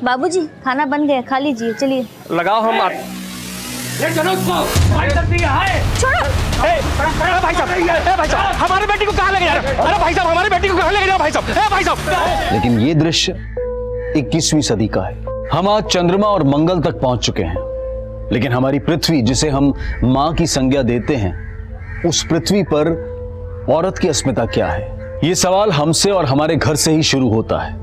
बाबूजी खाना बन गया, खा लीजिए, चलिए। लगाओ हम चलो उसको भाई साहब छोड़ो। भाई साहब हमारे बेटी को कहाँ लेके जा रहे हो? अरे भाई साहब हमारी बेटी को कहाँ लेके जा रहे हो भाई साहब? भाई साहब। लेकिन ये दृश्य 21वीं सदी का है। हम आज चंद्रमा और मंगल तक पहुंच चुके हैं, लेकिन हमारी पृथ्वी जिसे हम मां की संज्ञा देते हैं, उस पृथ्वी पर औरत की अस्मिता क्या है? ये सवाल हमसे और हमारे घर से ही शुरू होता है।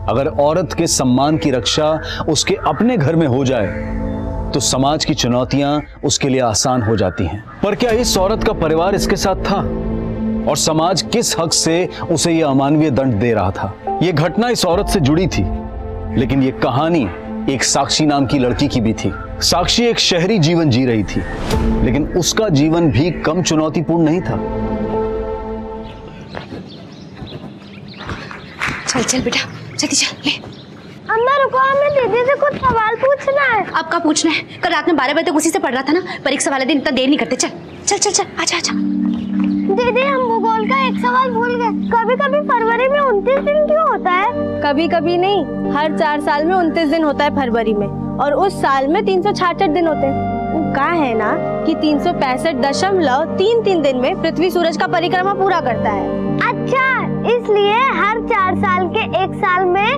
अगर औरत के सम्मान की रक्षा उसके अपने घर में हो जाए तो समाज की चुनौतियां उसके लिए आसान हो जाती हैं। पर क्या इस औरत का परिवार इसके साथ था? और समाज किस हक से उसे यह अमानवीय दंड दे रहा था? यह घटना इस औरत से जुड़ी थी, लेकिन यह कहानी एक साक्षी नाम की लड़की की भी थी। साक्षी एक शहरी जीवन जी रही थी, लेकिन उसका जीवन भी कम चुनौतीपूर्ण नहीं था। चल चल बेटा, जल्दी चल ले। अम्मा रुको, हमें दीदी से कुछ सवाल पूछना है। अब क्या पूछना है? कल रात में 12 बजे तक उसी से पढ़ रहा था ना। परीक्षा वाले दिन इतना देर नहीं करते। चल चल चल चल, आजा आजा। दीदी हम भूगोल का एक सवाल भूल गए। कभी कभी फरवरी में 29 दिन क्यों होता है? कभी कभी नहीं, हर 4 साल में 29 दिन होता है फरवरी में, और उस साल में 366 दिन होते हैं। वो कहा है ना कि 365.33 दिन में पृथ्वी सूरज का परिक्रमा पूरा करता है। अच्छा, इसलिए हर 4 साल के एक साल में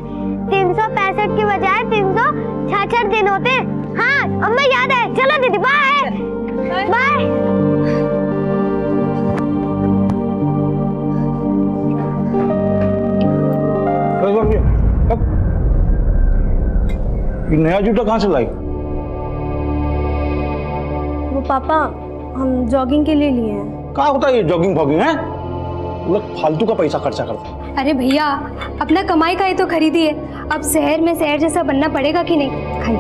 365 की बजाय 366 दिन होते हैं। हाँ अम्मा याद है। चलो दीदी, बाय बाय। नया जूता कहाँ से लाई? वो पापा हम जॉगिंग के लिए लिए हैं। कहाँ होता है ये जॉगिंग फॉगिंग है? लोग फालतू का पैसा खर्चा करते हैं। अरे भैया, अपना कमाई का ही तो खरीदी है। अब शहर में शहर जैसा बनना पड़ेगा कि नहीं? खाइए।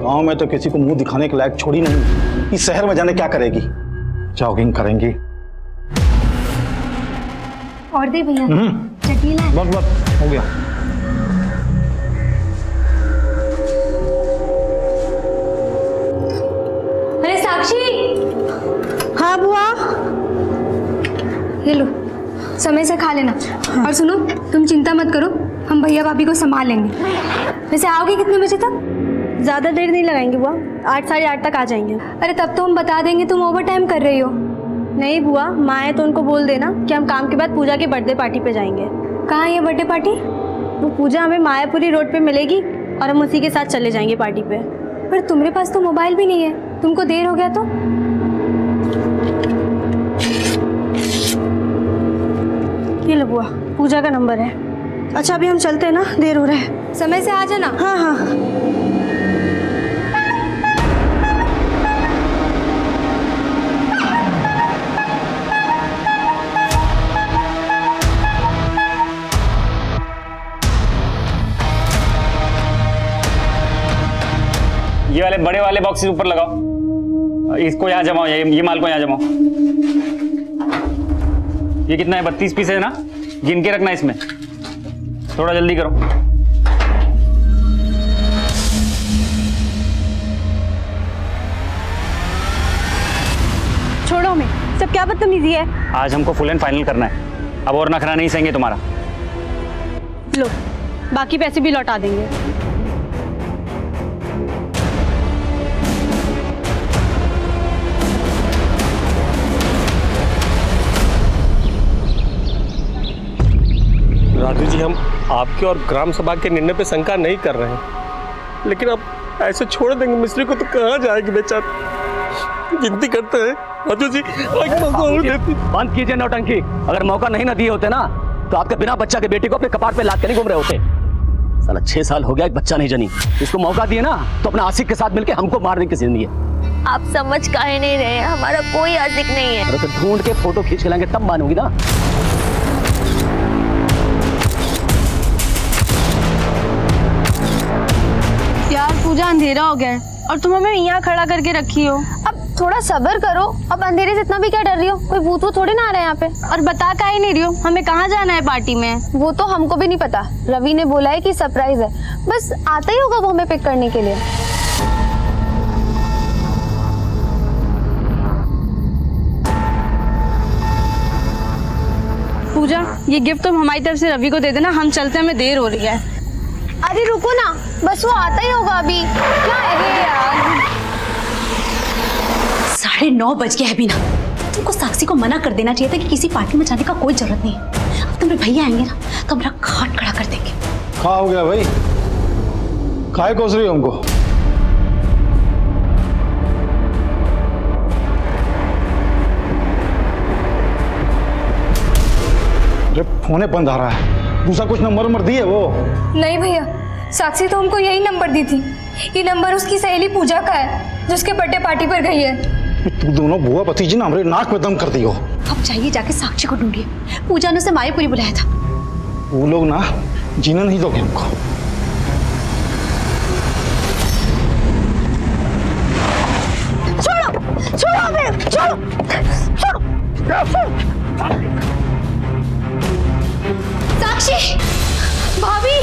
गाँव में तो किसी को मुंह दिखाने के लायक छोड़ी नहीं, इस शहर में जाने क्या करेगी? जॉगिंग करेंगी। और दे भैया, चटनी ला। बस बस हो गया। अरे साक्षी। हाँ बुआ। ये लो, समय से खा लेना। और सुनो, तुम चिंता मत करो, हम भैया भाभी को संभाल लेंगे। वैसे आओगे कितने बजे तक? ज़्यादा देर नहीं लगाएंगे बुआ, 8 साढ़े 8 तक आ जाएंगे। अरे तब तो हम बता देंगे तुम ओवर टाइम कर रही हो। नहीं बुआ, माँ है तो उनको बोल देना कि हम काम के बाद पूजा की बर्थडे पार्टी पे जाएंगे। कहाँ है ये बर्थडे पार्टी? वो पूजा हमें मायापुरी रोड पे मिलेगी और हम उसी के साथ चले जाएंगे पार्टी पे। पर तुम्हारे पास तो मोबाइल भी नहीं है, तुमको देर हो गया तो? ये लो बुआ, पूजा का नंबर है। अच्छा अभी हम चलते हैं ना, देर हो रहा है। समय से आ जाना। हाँ हाँ। ये वाले बड़े वाले बॉक्सेस ऊपर लगाओ, इसको यहाँ जमाओ, ये माल को यहाँ जमाओ। ये कितना है? 32 पीस है ना, गिन के रखना इसमें। थोड़ा जल्दी करो। छोड़ो हमें, सब क्या बदतमीजी है। आज हमको फुल एंड फाइनल करना है, अब और नखरा नहीं सहेंगे तुम्हारा। लो, बाकी पैसे भी लौटा देंगे। राजू जी, हम आपके और ग्राम सभा के निर्णय पे शंका नहीं कर रहे हैं, लेकिन अब ऐसे छोड़ देंगे मिस्त्री को तो कहाँ जाएगी बेचारा? गिनती करते हैं राजू जी, बंद कीजिए नौटंकी। अगर मौका नहीं ना दिए होते ना तो आपके बिना बच्चा के बेटी को अपने कपाट पे लाद के नहीं घूम रहे होते। साला 6 साल हो गया, एक बच्चा नहीं जनी। इसको मौका दिए ना तो अपना आशिक के साथ मिलके हमको मारने की जिंदगी है। आप समझ काहे नहीं रहे? हमारा कोई आशिक नहीं है। अरे तो ढूंढ के फोटो खींच के लाएंगे तब मानूंगी ना। यार पूजा, अंधेरा हो गया है और तुम हमें यहाँ खड़ा करके रखी हो। अब थोड़ा सब्र करो। अब अंधेरे से इतना भी क्या डर रही हो? कोई भूत वो थोड़ी ना आ रहा है यहाँ पे। और बता काहे नहीं रही हो हमें कहाँ जाना है पार्टी में? वो तो हमको भी नहीं पता, रवि ने बोला है कि सरप्राइज है, बस आता ही होगा वो हमें पिक करने के लिए। पूजा, ये गिफ्ट तुम हमारी तरफ से रवि को दे देना, हम चलते हैं, हमें देर हो रही है। अरे रुको ना, बस वो आता ही होगा अभी। क्या अरे यार 9:30 बज गया है बीना। तुमको साक्षी को मना कर देना चाहिए था कि किसी पार्टी में जाने का कोई जरूरत नहीं है। अब तुम्हारे भैया आएंगे ना तो हमारा खाट खड़ा कर देंगे। क्या हो गया भाई, काहे कोस रही हो हमको? अरे फोन बंद आ रहा है, दूसरा कुछ नंबर दिए वो? नहीं भैया, साक्षी तो हमको यही नंबर दी थी। ये नंबर उसकी सहेली पूजा का है जो उसके बर्थडे पार्टी पर गई है। तू दोनों बुआ भतीजी ना हमारे नाक में दम कर दी हो। अब जाइए जाके साक्षी को ढूंढिए। पूजा ने उसे मायापुरी बुलाया था। वो लोग ना जीना नहीं दोगे हमको। छोड़ो बे, छोड़ो छोड़ो। साक्षी, भाभी,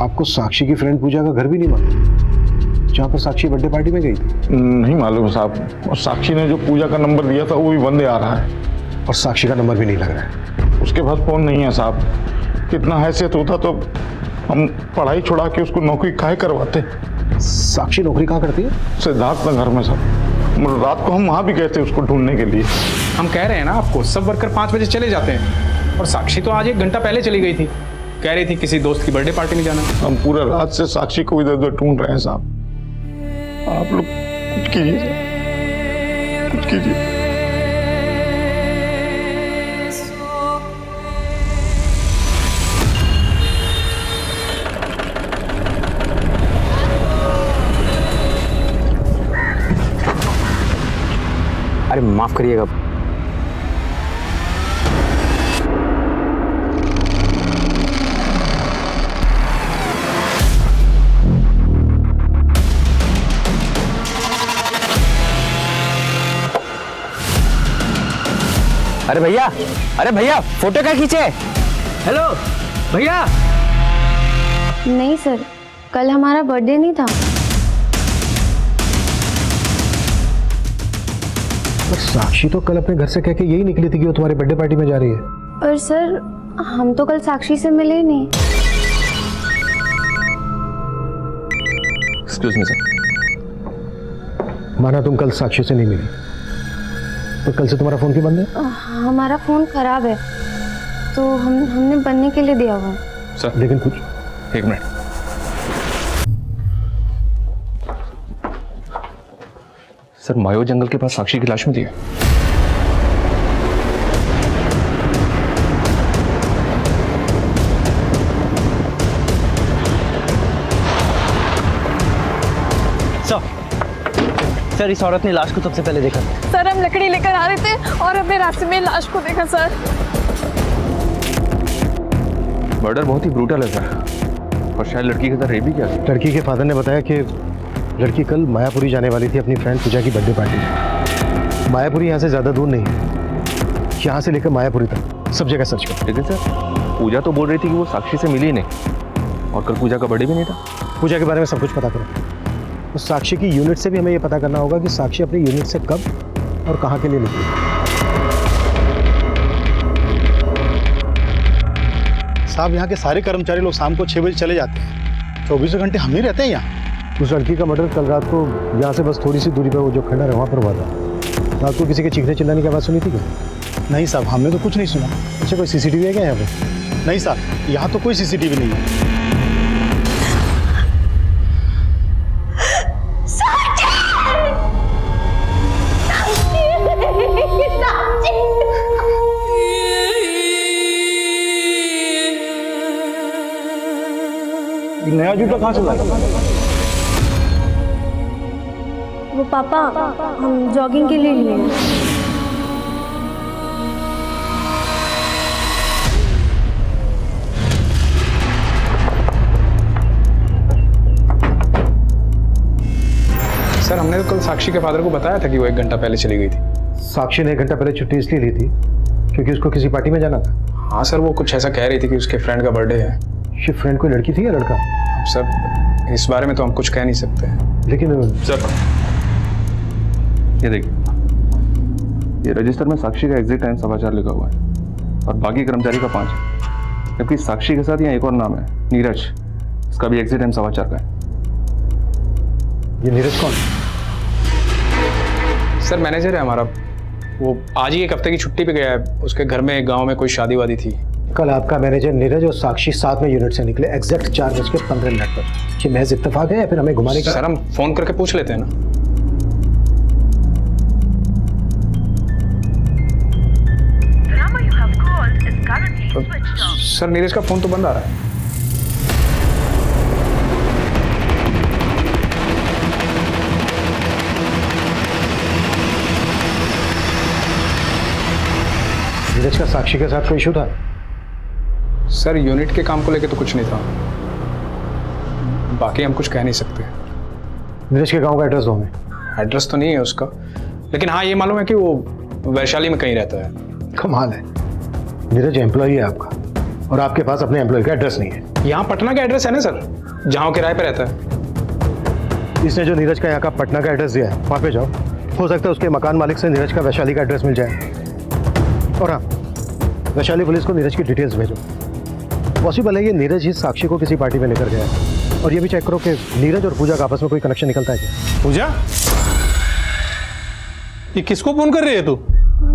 आपको साक्षी की फ्रेंड पूजा का घर भी नहीं मालूम, जहाँ पर साक्षी बर्थडे पार्टी में गई थी? नहीं मालूम साहब, और साक्षी ने जो पूजा का नंबर दिया था वो भी बंदे आ रहा है। और साक्षी का नंबर भी नहीं लग रहा है। उसके पास फोन नहीं है साहब। कितना हैसियत होता तो हम पढ़ाई छुड़ा के उसको नौकरी काहे करवाते। साक्षी नौकरी कहाँ करती है? सिद्धार्थ नगर में सर। रात को हम वहाँ भी गए थे उसको ढूंढने के लिए। हम कह रहे हैं ना आपको, सब वर्कर 5 बजे चले जाते हैं और साक्षी तो आज 1 घंटा पहले चली गई थी। कह रही थी किसी दोस्त की बर्थडे पार्टी में जाना। हम पूरे रात से साक्षी को इधर उधर ढूंढ रहे हैं साहब। आप लोग कुछ कीजिए, कुछ कीजिए। अरे माफ करिएगा। अरे भैया फोटो क्या खींचे? हेलो भैया। नहीं सर, कल हमारा बर्थडे नहीं था। पर साक्षी तो कल अपने घर से कह के यही निकली थी कि वो तुम्हारी बर्थडे पार्टी में जा रही है। पर सर, हम तो कल साक्षी से मिले नहीं। Excuse me sir. माना तुम कल साक्षी से नहीं मिली, तो कल से तुम्हारा फोन क्यों बंद है? हमारा फोन खराब है तो हमने बनने के लिए दिया हुआ है। सर लेकिन कुछ 1 मिनट। सर मायो जंगल के पास साक्षी की लाश मिली है। सर इस औरत ने लाश को सबसे पहले देखा। सर हम लकड़ी लेकर आ रहे थे और हमने रास्ते में लाश को देखा सर। मर्डर बहुत ही ब्रूटल है सर, और शायद लड़की के साथ रेप भी किया। लड़की के फादर ने बताया कि लड़की कल मायापुरी जाने वाली थी अपनी फ्रेंड पूजा की बर्थडे पार्टी में। मायापुरी यहाँ से ज़्यादा दूर नहीं है, यहाँ से लेकर मायापुरी तक सब जगह सर्च करो। लेकिन सर पूजा तो बोल रही थी कि वो साक्षी से मिली नहीं, और कल पूजा का बर्थडे भी नहीं था। पूजा के बारे में सब कुछ पता करो। तो साक्षी की यूनिट से भी हमें ये पता करना होगा कि साक्षी अपनी यूनिट से कब और कहाँ के लिए निकली। साहब यहाँ के सारे कर्मचारी लोग शाम को 6 बजे चले जाते हैं, 24 घंटे हम ही रहते हैं यहाँ। उस लड़की का मर्डर कल रात को यहाँ से बस थोड़ी सी दूरी पर वो जो खंडर है वहाँ पर हुआ था। रात को किसी के चीखने चिल्लाने की आवाज़ सुनी थी क्या? नहीं साहब, हमने तो कुछ नहीं सुना। अच्छा कोई CCTV है क्या यहाँ पे? नहीं साहब, यहाँ तो कोई CCTV नहीं है। नया जूता कहाँ से लाया? वो पापा हम जॉगिंग के लिए लिए हैं। सर हमने तो कल साक्षी के फादर को बताया था कि वो 1 घंटा पहले चली गई थी। साक्षी ने 1 घंटा पहले छुट्टी इसलिए ली थी क्योंकि उसको किसी पार्टी में जाना था। हाँ सर, वो कुछ ऐसा कह रही थी कि उसके फ्रेंड का बर्थडे है। ये फ्रेंड कोई लड़की थी या लड़का? सर इस बारे में तो हम कुछ कह नहीं सकते हैं। लेकिन सर ये देखिए, ये रजिस्टर में साक्षी का एग्जिट टाइम समाचार लिखा हुआ है और बाकी कर्मचारी का 5 है, जबकि साक्षी के साथ यहाँ एक और नाम है नीरज, इसका भी एग्जिट टाइम समाचार का है। ये नीरज कौन? सर मैनेजर है हमारा, वो आज ही एक हफ्ते की छुट्टी पे गया है, उसके घर में गांव में कोई शादी वादी थी। कल आपका मैनेजर नीरज और साक्षी साथ में यूनिट से निकले एग्जैक्ट 4:15 पर। ये महज इत्तेफाक है या फिर हमें घुमाने का? सर हम फोन करके पूछ लेते हैं ना। सर नीरज का फोन तो बंद आ रहा है। नीरज का साक्षी के साथ कोई इशू था? सर यूनिट के काम को लेके तो कुछ नहीं था, बाकी हम कुछ कह नहीं सकते। नीरज के गांव का एड्रेस दो हमें। एड्रेस तो नहीं है उसका, लेकिन हाँ ये मालूम है कि वो वैशाली में कहीं रहता है। कमाल है, नीरज एम्प्लॉई है आपका और आपके पास अपने एम्प्लॉय का एड्रेस नहीं है। यहाँ पटना का एड्रेस है ना सर, जहाँ वो किराए पे रहता है। इसने जो नीरज का यहाँ का पटना का एड्रेस दिया है वहाँ पे जाओ, हो सकता है उसके मकान मालिक से नीरज का वैशाली का एड्रेस मिल जाए। और हाँ, वैशाली पुलिस को नीरज की डिटेल्स भेजो। पॉसिबल है ये नीरज ही साक्षी को किसी पार्टी में लेकर गया है। और ये भी चेक करो कि नीरज और पूजा का आपस में कोई कनेक्शन निकलता है क्या। पूजा, ये किसको फोन कर रही है तू?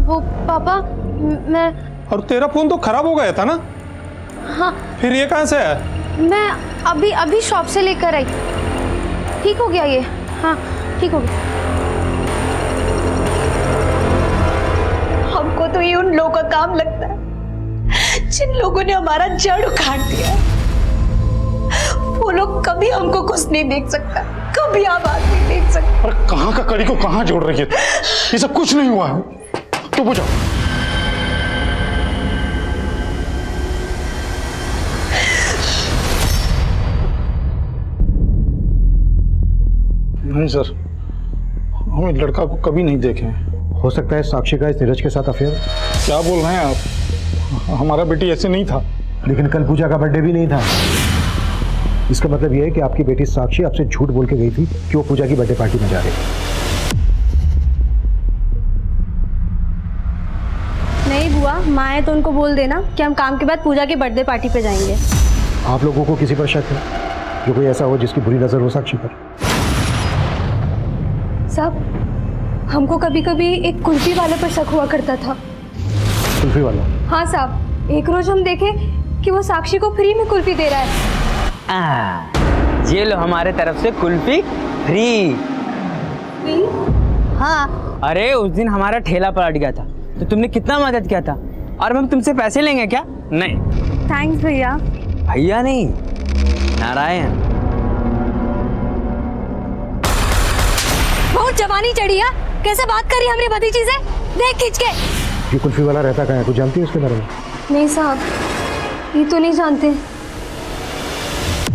वो पापा, मैं और तेरा फोन तो खराब हो गया था ना? हाँ। फिर ये कहाँ से है? मैं अभी शॉप से लेकर आई, ठीक हो गया ये। हाँ ठीक हो गया। हमको तो ये उन लोगों का काम लगता है जिन लोगों ने हमारा जड़ उखाड़ दिया। वो लोग कभी हमको खुश नहीं देख सकता, कभी आबाद नहीं देख सकता। अरे कहाँ का कड़ी को कहाँ जोड़ रही है? ये सब कुछ नहीं हुआ है, तो पूछो। नहीं सर, हम इस लड़का को कभी नहीं देखे। हो सकता है साक्षी का इस नीरज के साथ अफेयर। क्या बोल रहे हैं आप? हमारा बेटी ऐसे नहीं था। लेकिन कल पूजा का बर्थडे भी नहीं था। इसका मतलब यह है कि आपकी बेटी साक्षी आपसे झूठ बोल के गई थी कि वो पूजा की बर्थडे पार्टी में जा रही है। नहीं बुआ, माँ है तो उनको बोल देना कि हम काम के बाद पूजा की बर्थडे पार्टी पे जाएंगे। आप लोगों को किसी पर शक है जो कोई ऐसा हो जिसकी बुरी नजर हो साक्षी पर? साहब, हमको कभी कभी एक कुल्फी वाले पर शक हुआ करता था। कुल्फी वाला? हाँ साहब, एक रोज हम देखे कि वो साक्षी को फ्री में कुल्फी दे रहा है। ये लो हमारे तरफ से कुल्फी फ्री। हाँ, अरे उस दिन हमारा ठेला पलट गया था तो तुमने कितना मदद किया था, और हम तुमसे पैसे लेंगे क्या? नहीं। थैंक्स भैया। भैया नहीं, नारायण। बहुत जवानी चढ़ी है, कैसे बात करी हमारी भतीजी से, देख खींच के। ये कुल्फी वाला रहता कहाँ है, कुछ जानती है उसके बारे में? नहीं साहब, ये तो नहीं जानते,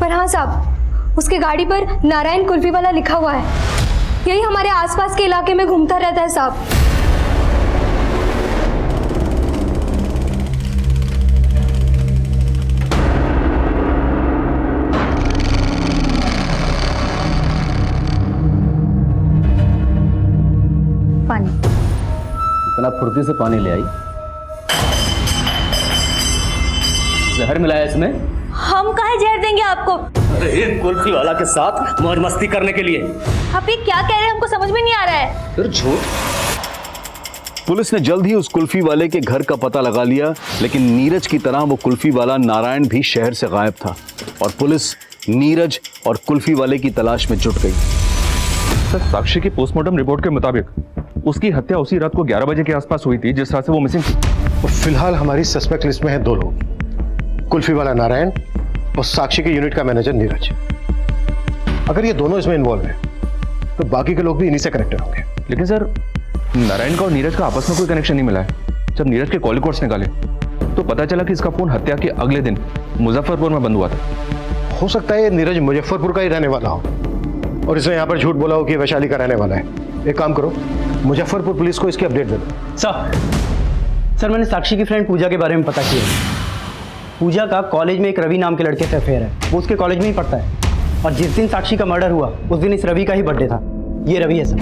पर हाँ साहब, उसके गाड़ी पर नारायण कुल्फी वाला लिखा हुआ है। यही हमारे आसपास के इलाके में घूमता रहता है साहब। पानी। इतना फुर्ती से पानी ले आई, जहर मिलाया इसमें? हम काहे जहर देंगे आपको? अरे कुल्फी वाला के साथ मौज मस्ती करने के लिए। आप ये क्या कह रहे हैं, हमको समझ में नहीं आ रहा है। फिर झूठ। पुलिस ने जल्द ही उस कुल्फी वाले के घर का पता लगा लिया, लेकिन नीरज की तरह वो कुल्फी वाला नारायण भी शहर से गायब था और पुलिस नीरज और कुल्फी वाले की तलाश में जुट गई। सर, साक्षी की पोस्टमार्टम रिपोर्ट के मुताबिक उसकी हत्या उसी रात को 11 बजे के आसपास हुई थी जिस रात से वो मिसिंग थी। और फिलहाल हमारी सस्पेक्ट लिस्ट में है 2 लोग, कुल्फी वाला नारायण और साक्षी के यूनिट का मैनेजर नीरज। अगर ये दोनों इसमें इन्वॉल्व हैं तो बाकी के लोग भी इन्हीं से कनेक्टेड होंगे। लेकिन सर, नारायण का और नीरज का आपस में कोई कनेक्शन नहीं मिला है। जब नीरज के कॉल रिकॉर्ड्स निकाले तो पता चला कि इसका फोन हत्या के अगले दिन मुजफ्फरपुर में बंद हुआ था। हो सकता है ये नीरज मुजफ्फरपुर का ही रहने वाला हो और इसने यहाँ पर झूठ बोला हो कि वैशाली का रहने वाला है। एक काम करो, मुजफ्फरपुर पुलिस को इसकी अपडेट दे दो। सर मैंने साक्षी की फ्रेंड पूजा के बारे में पता किया। पूजा का कॉलेज में एक रवि नाम के लड़के से अफेयर है, वो उसके कॉलेज में ही पढ़ता है। और जिस दिन साक्षी का मर्डर हुआ उस दिन इस रवि का ही बर्थडे था। ये रवि है सर।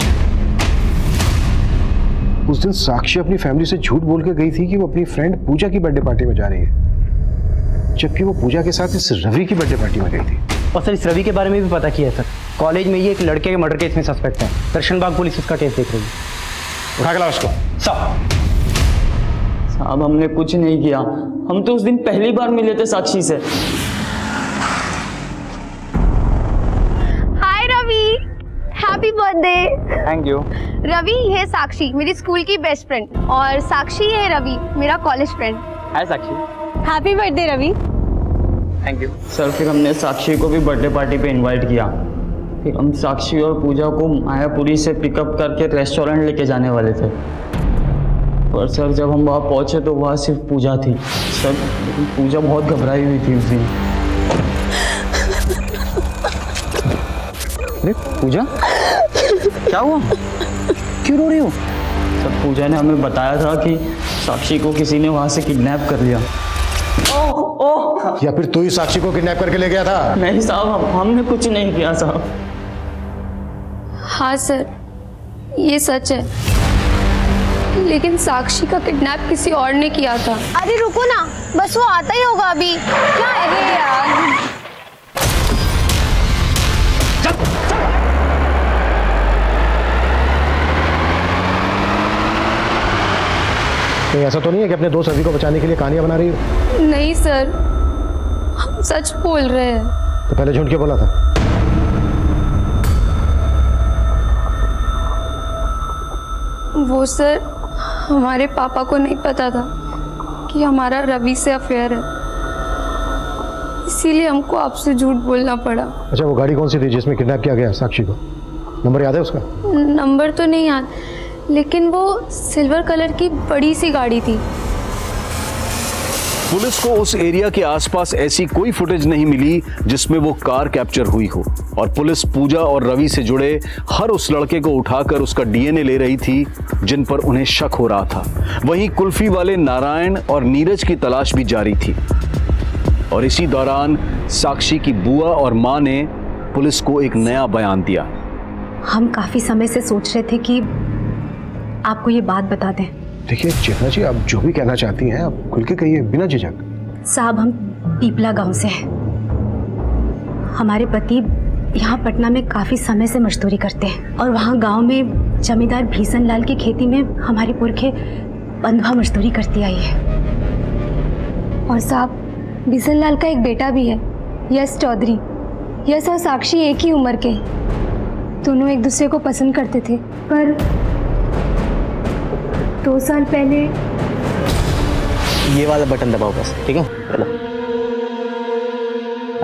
उस दिन साक्षी अपनी फैमिली से झूठ बोल के गई थी कि वो अपनी फ्रेंड पूजा की बर्थडे पार्टी में जा रही है, जबकि वो पूजा के साथ इस रवि की बर्थडे पार्टी में गई थी। और सर इस रवि के बारे में भी पता किया है सर। कॉलेज में ये एक लड़के के मर्डर केस में सस्पेक्ट है। दर्शनबाग पुलिस उसका केस देख रही है। उठा के लाओ उसको। साहब हमने कुछ नहीं किया, हम तो उस दिन पहली बार मिले थे साक्षी से। Hi Ravi, happy birthday. Thank you. Ravi ये साक्षी मेरी स्कूल की बेस्ट फ्रेंड, और साक्षी है रवि मेरा college friend. Hi Sakshi. Happy birthday Ravi. Thank you. Sir फिर हमने साक्षी को भी बर्थडे पार्टी पे इनवाइट किया। फिर हम साक्षी और पूजा को मायापुरी से पिकअप करके रेस्टोरेंट लेके जाने वाले थे, पर सर जब हम वहाँ पहुँचे तो वहाँ सिर्फ पूजा थी। सर लेकिन पूजा बहुत घबराई हुई थी उस दिन। अरे पूजा, क्या हुआ? क्यों रो रही हो? सर पूजा ने हमें बताया था कि साक्षी को किसी ने वहाँ से किडनैप कर लिया। या फिर तू ही साक्षी को किडनैप करके ले गया था? नहीं साहब, हमने कुछ नहीं किया साहब। हाँ सर, ये सच है, लेकिन साक्षी का किडनैप किसी और ने किया था। अरे रुको ना, बस वो आता ही होगा अभी। क्या है यार? कहीं ऐसा तो नहीं है कि अपने दोस्त रवि को बचाने के लिए कहानियां बना रही हो? नहीं सर, हम सच बोल रहे हैं। तो पहले झूठ क्यों बोला था? वो सर, हमारे पापा को नहीं पता था कि हमारा रवि से अफेयर है, इसीलिए हमको आपसे झूठ बोलना पड़ा। अच्छा, वो गाड़ी कौन सी थी जिसमें किडनैप किया गया साक्षी को? नंबर याद है उसका? नंबर तो नहीं याद, लेकिन वो सिल्वर कलर की बड़ी सी गाड़ी थी। पुलिस को उस एरिया के आसपास ऐसी कोई फुटेज नहीं मिली जिसमें वो कार कैप्चर हुई हो, और पुलिस पूजा और रवि से जुड़े हर उस लड़के को उठाकर उसका डीएनए ले रही थी जिन पर उन्हें शक हो रहा था। वहीं कुल्फी वाले नारायण और नीरज की तलाश भी जारी थी, और इसी दौरान साक्षी की बुआ और मां ने पुलिस को एक नया बयान दिया। हम काफी समय से सोच रहे थे कि आपको ये बात बता दें। देखिए चेतना जी, आप जो भी कहना चाहती हैं आप खुल के कहिए, बिना झिझक। साहब, हम पीपला गांव से हैं। हमारे पति यहाँ पटना में काफी समय से मजदूरी करते हैं, और वहाँ गांव में जमींदार भीषण लाल की खेती में हमारे पुरखे बंधुआ मजदूरी करती आई है। और साहब, भीषण लाल का एक बेटा भी है, यश चौधरी। यश और साक्षी एक ही उम्र के, दोनों एक दूसरे को पसंद करते थे, पर 2 साल पहले। ये वाला बटन दबाओ बस, ठीक है? चलो।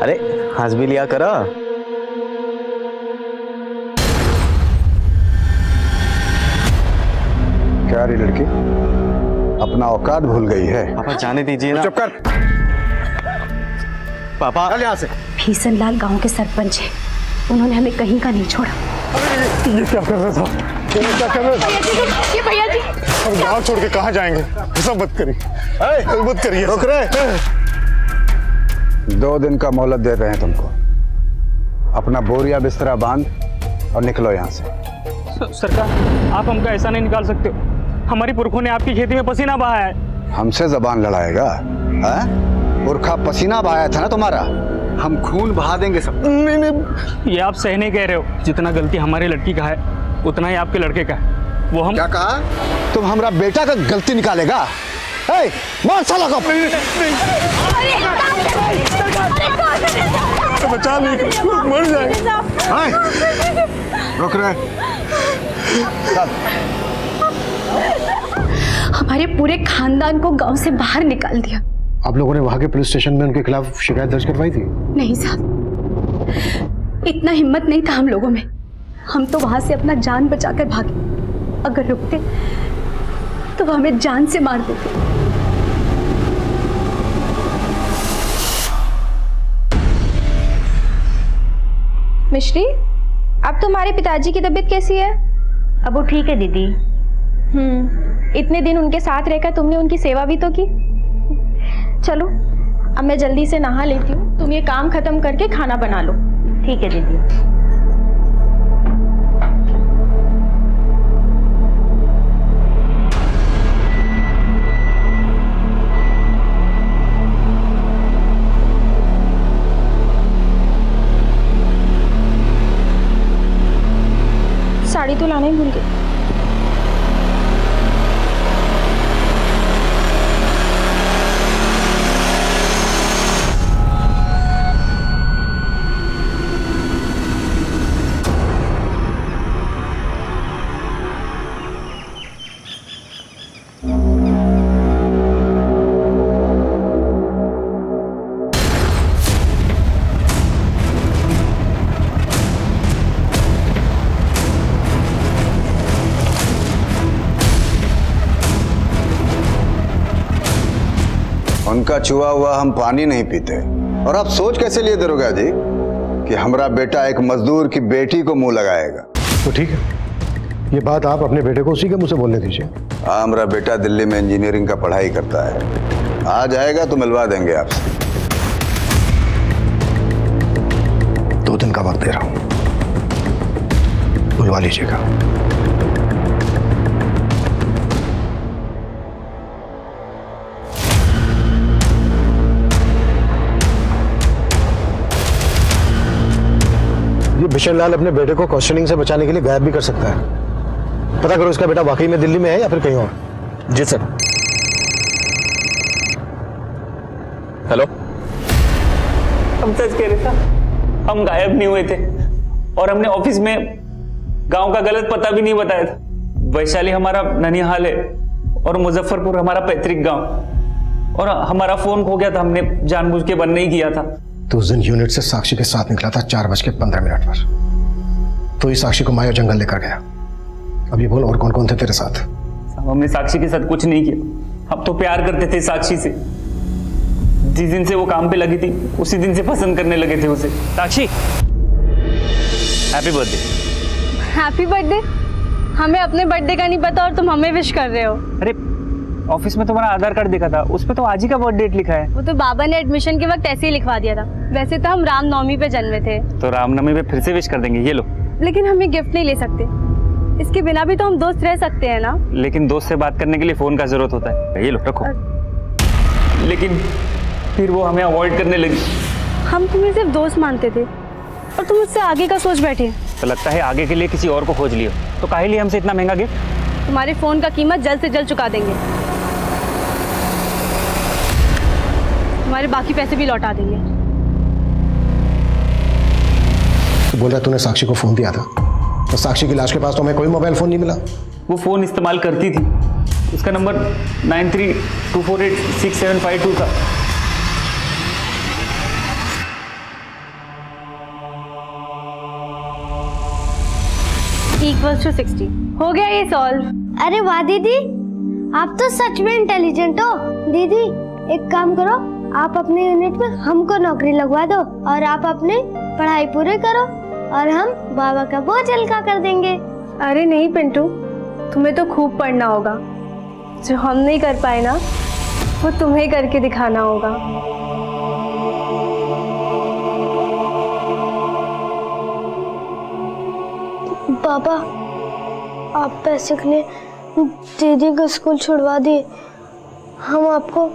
अरे हंस भी लिया करो। क्या रही लड़की अपना औकात भूल गई है? पापा जाने दीजिए ना। चुप कर पापा। चल यहाँ से। भीषण लाल गाँव के सरपंच है, उन्होंने हमें कहीं का नहीं छोड़ा। ये क्या कर रहा था? ये क्या कर रहा था? ये भैया जी, हम गाँव छोड़ के कहाँ जाएंगे? ऐसा मत करिए, मत करिए। रुक रहे। 2 दिन का मोहलत दे रहे हैं तुमको। अपना बोरिया बिस्तरा बांध और निकलो यहाँ से। सरकार, आप हमको ऐसा नहीं निकाल सकते हो। हमारी पुरखों ने आपकी खेती में पसीना बहाया है। हमसे जबान लड़ाएगा? पुरखा पसीना बहाया था ना तुम्हारा, हम खून बहा देंगे सब। नहीं, ये आप सही नहीं कह रहे हो। जितना गलती हमारी लड़की का है उतना ही आपके लड़के का है। वो हम क्या कहा? तुम हमारा बेटा का गलती निकालेगा? मार साला को। बचा नहीं, मर जाएगा। रुक रहे। हमारे पूरे खानदान को गांव से बाहर निकाल दिया। आप लोगों ने वहां के पुलिस स्टेशन में उनके खिलाफ शिकायत दर्ज करवाई थी? नहीं साहब, इतना हिम्मत नहीं था हम लोगों में। हम तो वहां से अपना जान बचाकर भागे। अगर रुकते तो वो हमें जान से मार देते। मिश्री, अब तुम्हारे पिताजी की तबीयत कैसी है? अब वो ठीक है दीदी। इतने दिन उनके साथ रहकर तुमने उनकी सेवा भी तो की। चलो, अब मैं जल्दी से नहा लेती हूँ, तुम ये काम खत्म करके खाना बना लो। ठीक है दीदी। साड़ी तो लाना ही भूल गई। उनका छुआ हुआ हम पानी नहीं पीते। और आप सोच कैसे लिए दरोगा जी कि हमारा बेटा एक मजदूर की बेटी को मुंह लगाएगा? तो ठीक है, ये बात आप अपने बेटे को उसी के मुंह से बोलने दीजिए। हाँ, हमारा बेटा दिल्ली में इंजीनियरिंग का पढ़ाई करता है, आ जाएगा तो मिलवा देंगे आपसे। 2 दिन का वक्त दे रहा हूं, बुलवा लीजिएगा। ये बिशन लाल अपने बेटे को क्वेश्चनिंग से बचाने के लिए गायब भी कर सकता है। पता करो इसका बेटा वाकई में दिल्ली में है या फिर कहीं और। जी सर। हेलो, हम सच कह रहे थे, हम गायब नहीं हुए थे और हमने ऑफिस में गांव का गलत पता भी नहीं बताया था। वैशाली हमारा ननिहाल है और मुजफ्फरपुर हमारा पैतृक गांव, और हमारा फोन खो गया था, हमने जानबूझ के बंद नहीं किया था। तो उस दिन यूनिट से साक्षी के साथ निकला था 4:15 पर, तो इस साक्षी को माया जंगल लेकर गया। अब ये बोल, और कौन कौन थे तेरे साथ? हमने साक्षी के साथ कुछ नहीं किया, हम तो प्यार करते थे साक्षी से। जिस दिन से वो काम पे लगी थी उसी दिन से पसंद करने लगे थे उसे। साक्षी, हैप्पी बर्थडे। Happy birthday? हमें अपने बर्थडे का नहीं पता और तुम हमें विश कर रहे हो। अरे ऑफिस में तुम्हारा आधार कार्ड देखा था, उस पे तो आज ही का बर्थ डेट लिखा है। वो तो बाबा ने एडमिशन के वक्त ऐसे ही लिखवा दिया था। वैसे तो हम रामनवमी पे जन्मे थे। तो रामनवमी पे फिर से विश कर देंगे, ये लो। लेकिन हम ये गिफ्ट नहीं ले सकते, इसके बिना भी तो हम दोस्त रह सकते हैं ना। लेकिन दोस्त से बात करने के लिए फोन का जरूरत होता है, ये लो रखो। लेकिन फिर वो हमें अवॉइड करने लगी। हम तुम्हें सिर्फ दोस्त मानते थे और तुम उससे आगे का सोच बैठे। तो लगता है आगे के लिए किसी और को खोज लियो। तो काहे लिए हमसे इतना महंगा गिफ्ट? तुम्हारे फोन का कीमत जल्द से जल्द चुका देंगे, तुम्हारे बाकी पैसे भी लौटा देंगे। तो बोल रहा तूने साक्षी को फोन दिया था, तो साक्षी की लाश के पास तो हमें कोई मोबाइल फोन नहीं मिला। वो फोन इस्तेमाल करती थी, उसका नंबर 93248675 था। = 60 हो गया ये सॉल्व। अरे वाह दीदी, आप तो सच में इंटेलिजेंट हो। दीदी एक काम करो, आप अपने यूनिट में हमको नौकरी लगवा दो और आप अपनी पढ़ाई पूरी करो और हम बाबा का बोझ हल्का कर देंगे। अरे नहीं पिंटू, तुम्हें तो खूब पढ़ना होगा। जो हम नहीं कर पाए ना, वो तुम्हें करके दिखाना होगा। पापा, आप पैसे के लिए दीदी को स्कूल छुड़वा दिए। हम आपको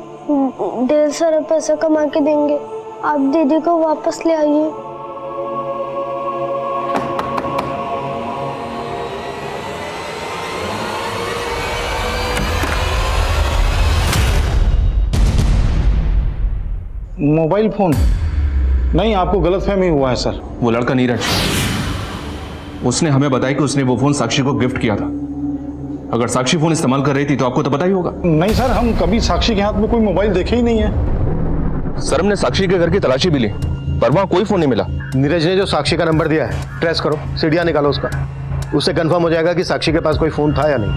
ढेर सारा पैसा कमा के देंगे, आप दीदी को वापस ले आइए। Mobile phone? नहीं, आपको गलतफहमी हुआ है सर। वो लड़का नीरज, उसने हमें बताया कि उसने वो फोन साक्षी को गिफ्ट किया था। अगर साक्षी फोन इस्तेमाल कर रही थी तो आपको तो पता ही होगा। नहीं सर, हम कभी साक्षी के हाथ में कोई मोबाइल देखे ही नहीं है। सर, हमने साक्षी के घर की तलाशी भी ली, पर वहां कोई फोन नहीं मिला। नीरज ने जो साक्षी का नंबर दिया है, ट्रेस करो, सीढ़ियां निकालो उसका, उससे कंफर्म हो जाएगा कि साक्षी के पास कोई फोन था या नहीं।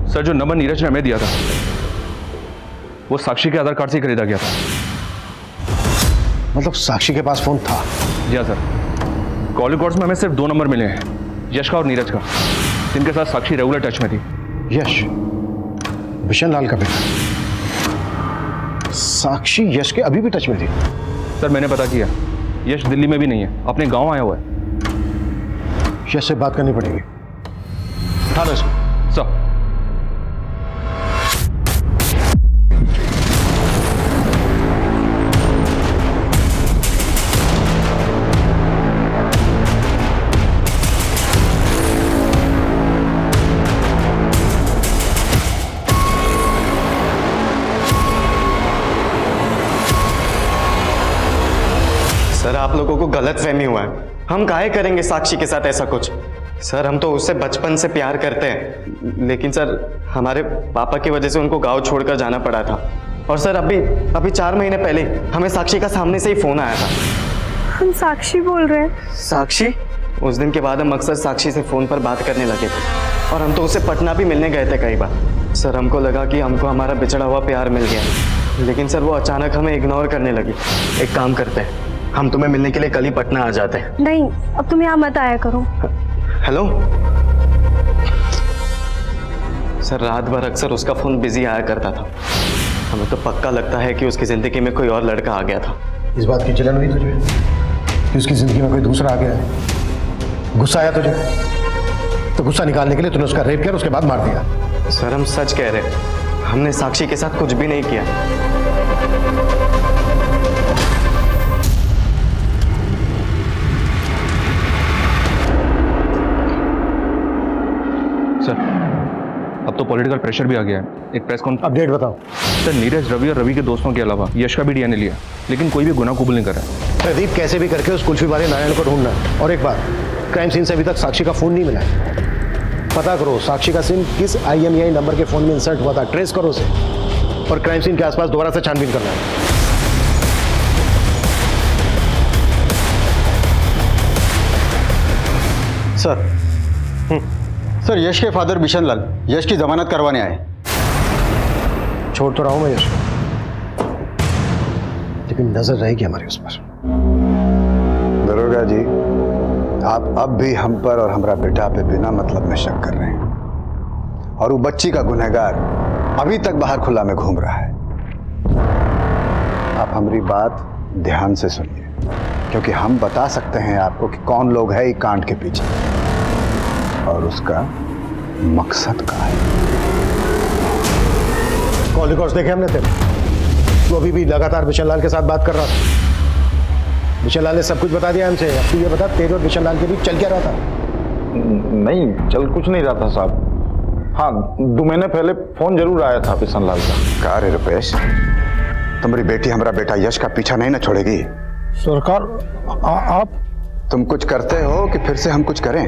सर, जो नंबर नीरज ने हमें दिया था वो साक्षी के आधार कार्ड से खरीदा गया था। मतलब साक्षी के पास फोन था? जी हाँ सर। कॉल रिकॉर्ड्स में हमें सिर्फ 2 नंबर मिले हैं, यश का और नीरज का, जिनके साथ साक्षी रेगुलर टच में थी। यश बिशन लाल का बेटा। साक्षी यश के अभी भी टच में थी? सर मैंने पता किया, यश दिल्ली में भी नहीं है, अपने गांव आया हुआ है। यश से बात करनी पड़ेगी। उठा लो इसको। सर सर आप लोगों को गलतफहमी हुआ है। हम काहे करेंगे साक्षी के साथ ऐसा कुछ। सर हम तो उससे बचपन से प्यार करते हैं, लेकिन सर हमारे पापा की वजह से उनको गांव छोड़कर जाना पड़ा था। और सर अभी 4 महीने पहले हमें साक्षी का सामने से ही फोन आया था। हम साक्षी बोल रहे हैं। साक्षी? उस दिन के बाद हम अक्सर साक्षी से फोन पर बात करने लगे थे और हम तो उससे पटना भी मिलने गए थे कई बार। सर हमको लगा कि हमको हमारा बिछड़ा हुआ प्यार मिल गया, लेकिन सर वो अचानक हमें इग्नोर करने लगी। एक काम करते हैं, हम तुम्हें मिलने के लिए कल ही पटना आ जाते हैं। नहीं, अब तुम यहाँ मत आया करो। हेलो सर, रात भर अक्सर उसका फोन बिजी आया करता था। हमें तो पक्का लगता है कि उसकी जिंदगी में कोई और लड़का आ गया था। इस बात की जलन हुई तुझे कि उसकी जिंदगी में कोई दूसरा आ गया है? गुस्सा आया तुझे? तो गुस्सा निकालने के लिए तूने उसका रेप किया और उसके बाद मार दिया। सर हम सच कह रहे हैं, हमने साक्षी के साथ कुछ भी नहीं किया। सर अब तो पॉलिटिकल प्रेशर भी आ गया है। एक प्रेस कॉन्फ्रेंस। अपडेट बताओ। सर नीरज, रवि और रवि के दोस्तों के अलावा यश का भी डीएनए लिया, लेकिन कोई भी गुनाह कबूल नहीं कर रहा है। प्रदीप कैसे भी करके उस कुल्फी वाले नारायण को ढूंढना है। और एक बात, क्राइम सीन से अभी तक साक्षी का फोन नहीं मिला है। पता करो साक्षी का सिम किस IMEI नंबर के फोन में इंसर्ट हुआ था, ट्रेस करो उसे और क्राइम सीन के आसपास दोबारा से छानबीन करना है। सर यश के फादर बिशन लाल यश की जमानत करवाने आए। छोड़ तो रहा हूं मैं यश, लेकिन नजर रहेगी हमारी उस पर। दरोगा जी, आप अब भी हम पर और हमारा बेटा पे बिना मतलब में शक कर रहे हैं, और वो बच्ची का गुनहगार अभी तक बाहर खुला में घूम रहा है। आप हमारी बात ध्यान से सुनिए, क्योंकि हम बता सकते हैं आपको कि कौन लोग है इस कांड के पीछे और उसका मकसद क्या है। कॉल रिकॉर्ड्स देखे हमने तेरे। तू अभी भी लगातार बिशन लाल के साथ बात कर रहा था। बिशन लाल ने सब कुछ बता दिया हमसे। अब तू ये बता, तेरे और बिशन लाल के बीच चल क्या रहा था? नहीं, चल कुछ नहीं रहा था साहब। हाँ, 2 महीने पहले फोन जरूर आया था बिशन लाल का। कहा रे रुपेश, तुम्हारी बेटी हमारा बेटा यश का पीछा नहीं ना छोड़ेगी? सरकार आप तुम कुछ करते हो कि फिर से हम कुछ करें?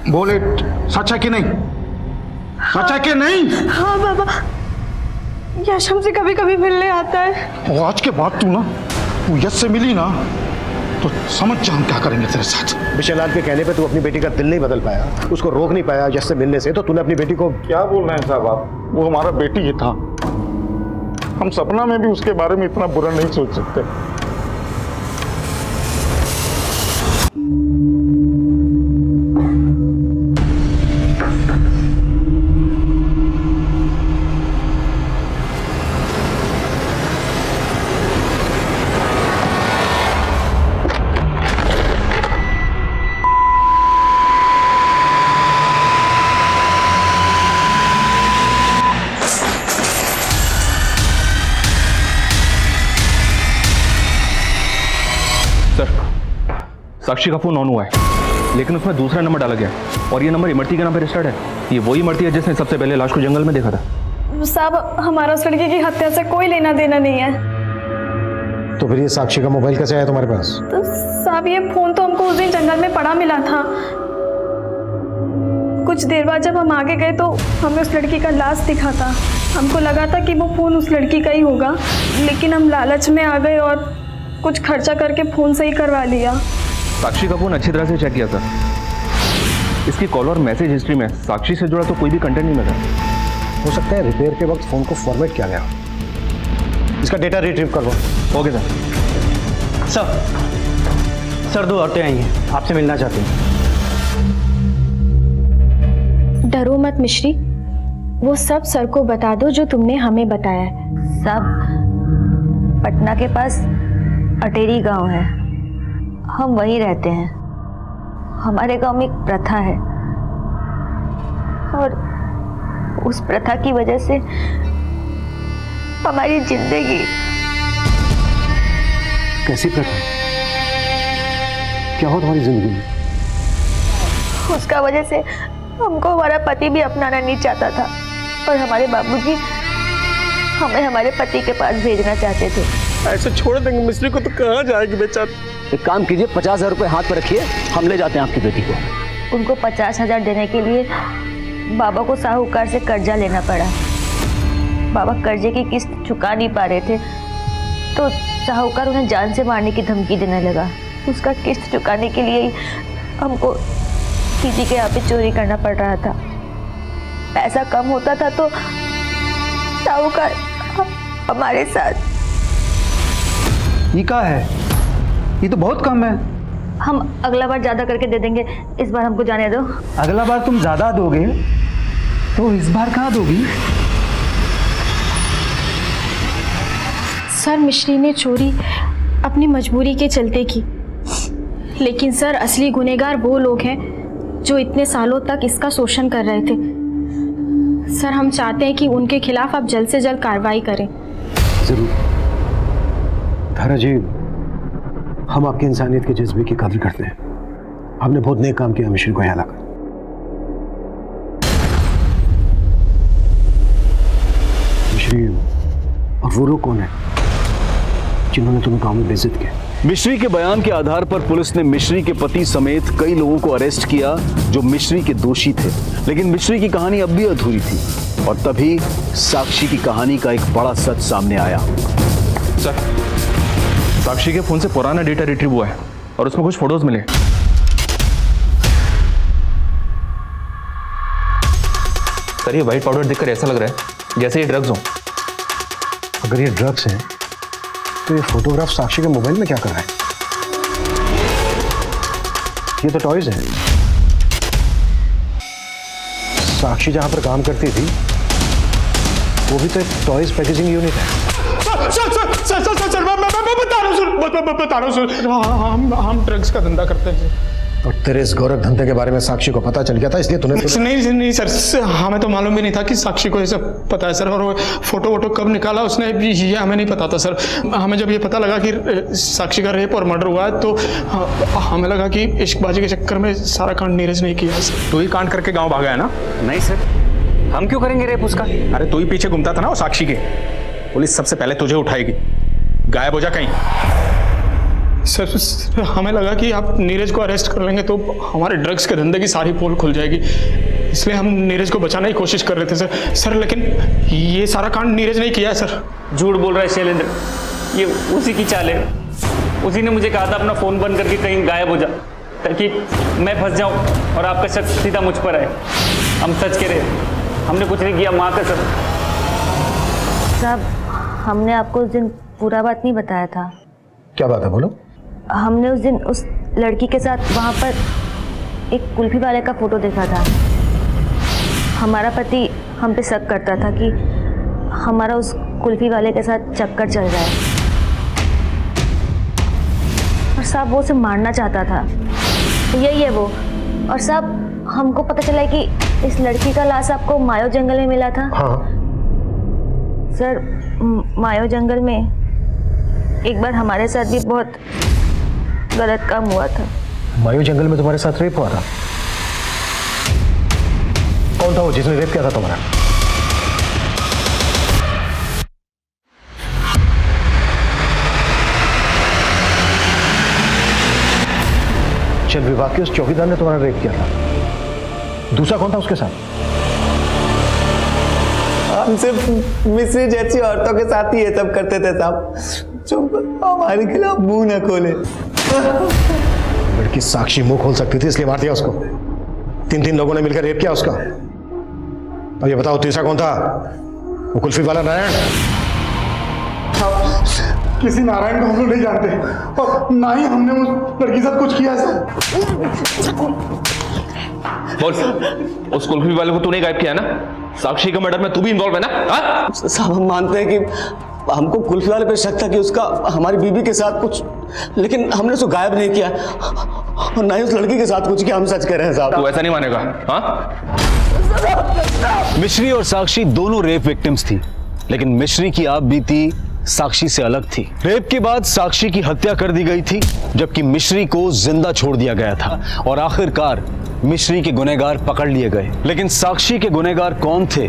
बोले सच है कि नहीं? सच है कि नहीं? हाँ बाबा, यश हमसे कभी कभी मिलने आता है। और आज के बाद तू यश से मिली ना तो समझ जा हम क्या करेंगे तेरे साथ। बिशन लाल के कहने पे तू अपनी बेटी का दिल नहीं बदल पाया, उसको रोक नहीं पाया यश से मिलने से, तो तूने अपनी बेटी को। क्या बोल रहे हैं साहब आप? वो हमारा बेटी ही था। हम सपना में भी उसके बारे में इतना बुरा नहीं सोच सकते। साक्षी का फोन ऑन हुआ है, लेकिन उसमें दूसरा नंबर डाला गया और ये नंबर इमरती के नाम पे रजिस्टर्ड है। ये वही इमरती है जिसने सबसे पहले लाश को जंगल में देखा था। साहब हमारा उस लड़के की हत्या से कोई लेना देना नहीं है। तो फिर ये साक्षी का मोबाइल कैसे आया तुम्हारे पास? तो साहब ये फोन तो हमको उस दिन जंगल में पड़ा मिला था। कुछ देर बाद जब हम आगे गए तो हमें उस लड़की का लाश दिखा था। हमको लगा था कि वो फ़ोन उस लड़की का ही होगा, लेकिन हम लालच में आ गए और कुछ खर्चा करके फ़ोन सही करवा लिया। साक्षी का फ़ोन अच्छी तरह से चेक किया सर। इसकी कॉल और मैसेज हिस्ट्री में साक्षी से जुड़ा तो कोई भी कंटेंट नहीं मिला। हो सकता है रिपेयर के वक्त फ़ोन को फॉर्मेट किया गया। इसका डेटा रिट्रीव करवाओ। Okay sir. सर, 2 औरतें आई हैं, आपसे मिलना चाहती हैं। डरो मत मिश्री, वो सब सर को बता दो जो तुमने हमें बताया है। सब पटना के पास अटेरी गांव है, हम वहीं रहते हैं। हमारे गांव में एक प्रथा है और उस प्रथा की वजह से हमारी जिंदगी। कैसी प्रथा? क्या हो तुम्हारी जिंदगी में? उसका वजह से हमको हमारा पति भी अपनाना नहीं चाहता था और हमारे बाबूजी हमें हमारे पति के पास भेजना चाहते थे। ऐसे छोड़ देंगे मिस्त्री को तो कहाँ जाएगी बेचारी? एक काम कीजिए, 50,000 रुपये हाथ पर रखिए, हम ले जाते हैं आपकी बेटी को। उनको 50,000 देने के लिए बाबा को साहूकार से कर्जा लेना पड़ा। बाबा कर्जे की किस्त चुका नहीं पा रहे थे तो साहूकार उन्हें जान से मारने की धमकी देने लगा। उसका किस्त चुकाने के लिए ही हमको किसी के यहाँ पे चोरी करना पड़ रहा था। पैसा कम होता था तो साहूकार हमारे साथ। ये क्या है? ये तो बहुत कम है। हम अगला बार ज्यादा करके दे देंगे, इस बार हमको जाने दो। अगला बार तुम ज्यादा दोगे तो इस बार कहाँ दोगी? सर, मिश्री ने चोरी अपनी मजबूरी के चलते की, लेकिन सर असली गुनहगार वो लोग हैं जो इतने सालों तक इसका शोषण कर रहे थे। सर, हम चाहते हैं कि उनके खिलाफ आप जल्द से जल्द कार्रवाई करें। जरूर धारा जी, हम आपकी इंसानियत के जज्बे की कदर करते हैं। आपने बहुत नेक काम किया मिश्री को यहाँ लाकर। मिश्री, और वो लोग कौन है जिन्होंने तुम्हें गांव में बेइज्जत किया? मिश्री के बयान के आधार पर पुलिस ने मिश्री के पति समेत कई लोगों को अरेस्ट किया जो मिश्री के दोषी थे, लेकिन मिश्री की कहानी अब भी अधूरी थी और तभी साक्षी की कहानी का एक बड़ा सच सामने आया। सर, साक्षी के फोन से पुराना डेटा रिट्रीव हुआ है और उसमें कुछ फोटोज मिले। सर, ये व्हाइट पाउडर देखकर ऐसा लग रहा है जैसे ये ड्रग्स हो। अगर ये ड्रग्स है तो ये फोटोग्राफ साक्षी के मोबाइल में क्या कर रहा है? ये तो टॉयज है। साक्षी जहां पर काम करती थी वो भी तो एक टॉयज पैकेजिंग यूनिट है। सर, मैं बता रहा हूँ सर, हम ड्रग्स का धंधा करते हैं। और तेरे इस गोरख धंधे के बारे में साक्षी को पता चल गया था, इसलिए तूने नहीं सर, हमें तो मालूम भी नहीं था कि साक्षी को ये सब पता है सर। और वो फोटो वोटो कब निकाला उसने ये हमें नहीं पता था सर। हमें जब ये पता लगा कि साक्षी का रेप और मर्डर हुआ है तो हमें लगा कि इश्कबाजी के चक्कर में सारा कांड नीरज नहीं किया सर। तू ही कांड करके गाँव भागा है ना? नहीं सर, हम क्यों करेंगे रेप उसका? अरे तू ही पीछे घूमता था ना वो साक्षी के। पुलिस सबसे पहले तुझे उठाएगी, गायब हो जा कहीं। सर, हमें लगा कि आप नीरज को अरेस्ट कर लेंगे तो हमारे ड्रग्स के धंधे की सारी पोल खुल जाएगी, इसलिए हम नीरज को बचाने की कोशिश कर रहे थे सर। लेकिन ये सारा कांड नीरज ने किया है सर। झूठ बोल रहा है शैलेंद्र, ये उसी की चाल है। उसी ने मुझे कहा था अपना फ़ोन बंद करके कहीं गायब हो जा ताकि मैं फंस जाऊं और आपका शक सीधा मुझ पर आए। हम सच कह रहे, हमने कुछ नहीं किया, माँ कसम। साहब, हमने आपको उस दिन पूरा बात नहीं बताया था। क्या बात है, बोलो। हमने उस दिन उस लड़की के साथ वहाँ पर एक कुल्फी वाले का फोटो देखा था। हमारा पति हम पे शक करता था कि हमारा उस कुल्फी वाले के साथ चक्कर चल रहा है और साहब वो उसे मारना चाहता था। यही है वो। और साहब, हमको पता चला कि इस लड़की का लाश आपको मायो जंगल में मिला था। हाँ सर, मायो जंगल में एक बार हमारे साथ भी बहुत गलत काम हुआ था। मायो जंगल में तुम्हारे साथ रेप हुआ था? कौन था वो जिसने रेप किया था तुम्हारा? चल विभाग के उस चौकीदार ने तुम्हारा रेप किया था। दूसरा कौन था उसके साथ? हम सिर्फ मिश्री जैसी औरतों के साथ ही ये सब करते थे साहब, जो हमारे खिलाफ मुंह न खोले। लड़की साक्षी मुंह खोल सकती थी इसलिए मार दिया उसको। 3 लोगों ने मिलकर रेप किया उसका। अब ये बताओ तीसरा कौन था? वो कुल्फी वाला नारायण? किसी नारायण को हम लोग नहीं जानते और ना ही हमने उस लड़की के साथ कुछ किया है सर। बोल, उस कुल्फी वाले को तूने गायब किया ना? साक्षी के मर्डर में तू भी इन्वॉल्व है ना? हाँ? साहब हम मानते हैं कि हमको कुल्फी वाले पे शक था कि उसका हमारी बीबी के साथ कुछ, लेकिन हमने उसको गायब नहीं किया और ना ही उस लड़की के साथ कुछ किया। हम सच कह रहे हैं साहब। तू ऐसा नहीं मानेगा। हाँ? मिश्री और साक्षी दोनों रेप विक्टिम्स थी, लेकिन मिश्री की आप बीती साक्षी से अलग थी। रेप के बाद साक्षी की हत्या कर दी गई थी, जबकि मिश्री को जिंदा छोड़ दिया गया था और आखिरकार मिश्री के गुनहगार पकड़ लिए गए। लेकिन साक्षी के गुनहगार कौन थे,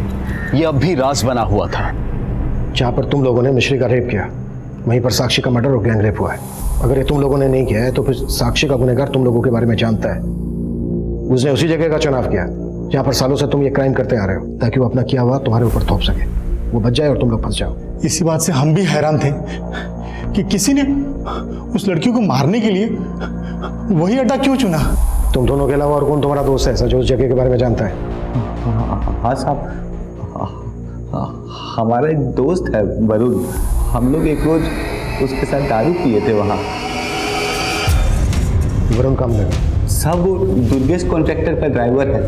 यह अब भी राज बना हुआ था। जहां पर तुम लोगों ने मिश्री का रेप किया, वहीं पर साक्षी का मर्डर और गैंग रेप हुआ है। अगर ये तुम लोगों ने नहीं किया है तो फिर साक्षी का गुनहगार तुम लोगों के बारे में जानता है। उसने उसी जगह का चुनाव किया जहां पर सालों से तुम ये क्राइम करते आ रहे हो, ताकि वो अपना किया हुआ तुम्हारे ऊपर थोप सके, वो बच जाए और तुम लोग फंस जाओ। इसी बात से हम भी हैरान थे कि किसी ने उस लड़की को मारने के लिए वही अड्डा क्यों चुना। तुम दोनों के अलावा और कौन तुम्हारा दोस्त है ऐसा जो उस जगह के बारे में जानता है? हाँ साहब, हमारा एक दोस्त है वरुण, हम लोग एक रोज उसके साथ दारू पिए थे वहाँ। वरुण काम नहीं साहब, वो दुर्गेश कॉन्ट्रैक्टर का ड्राइवर है।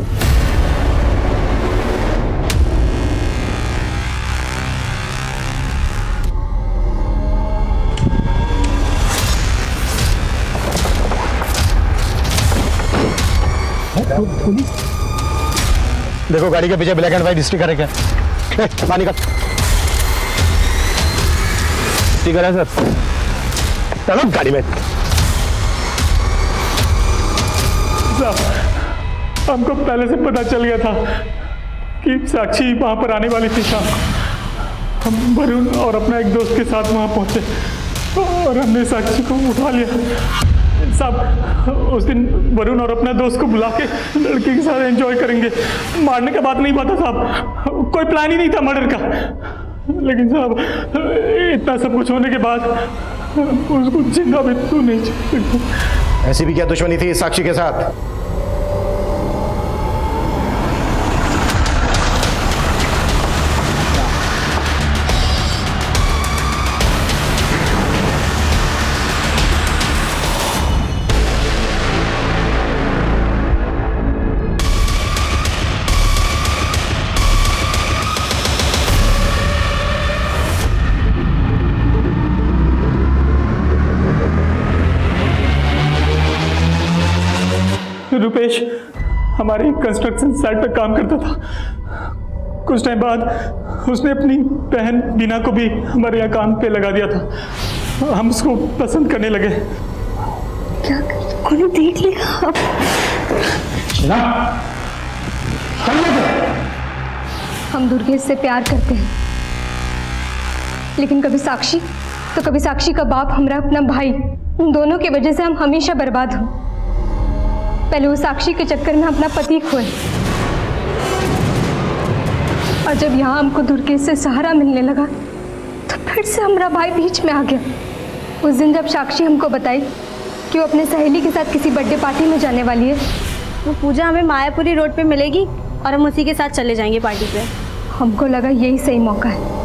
देखो गाड़ी के पीछे ब्लैक एंड व्हाइट स्टिकर है क्या? पानी का स्टिकर है सर। चलो गाड़ी में। हमको पहले से पता चल गया था कि साक्षी वहां पर आने वाली थी शाम को। हम वरुण और अपना एक दोस्त के साथ वहां पहुंचे और हमने साक्षी को उठा लिया। साहब, उस दिन वरुण और अपना दोस्त को बुला के लड़की के साथ एंजॉय करेंगे, मारने का बात नहीं पता साहब, कोई प्लान ही नहीं था मर्डर का। लेकिन साहब, इतना सब कुछ होने के बाद उसको जिंदा भी तो नहीं छोड़ सकते। ऐसी भी क्या दुश्मनी थी साक्षी के साथ? रुपेश हमारी कंस्ट्रक्शन साइट पर काम करता था। कुछ टाइम बाद उसने अपनी बहन बीना को भी हमारे यहाँ काम पे लगा दिया था। हम उसको पसंद करने लगे। क्या कोई देख लेगा? हम दुर्गेश से प्यार करते हैं, लेकिन कभी साक्षी तो कभी साक्षी का बाप, हमरा अपना भाई, उन दोनों की वजह से हम हमेशा बर्बाद हो। पहले वो साक्षी के चक्कर में अपना पति खोए, और जब यहाँ हमको दुर्गेश से सहारा मिलने लगा तो फिर से हमारा भाई बीच में आ गया। उस दिन जब साक्षी हमको बताई कि वो अपने सहेली के साथ किसी बर्थडे पार्टी में जाने वाली है, वो पूजा हमें मायापुरी रोड पे मिलेगी और हम उसी के साथ चले जाएंगे पार्टी पे। हमको लगा यही सही मौका है।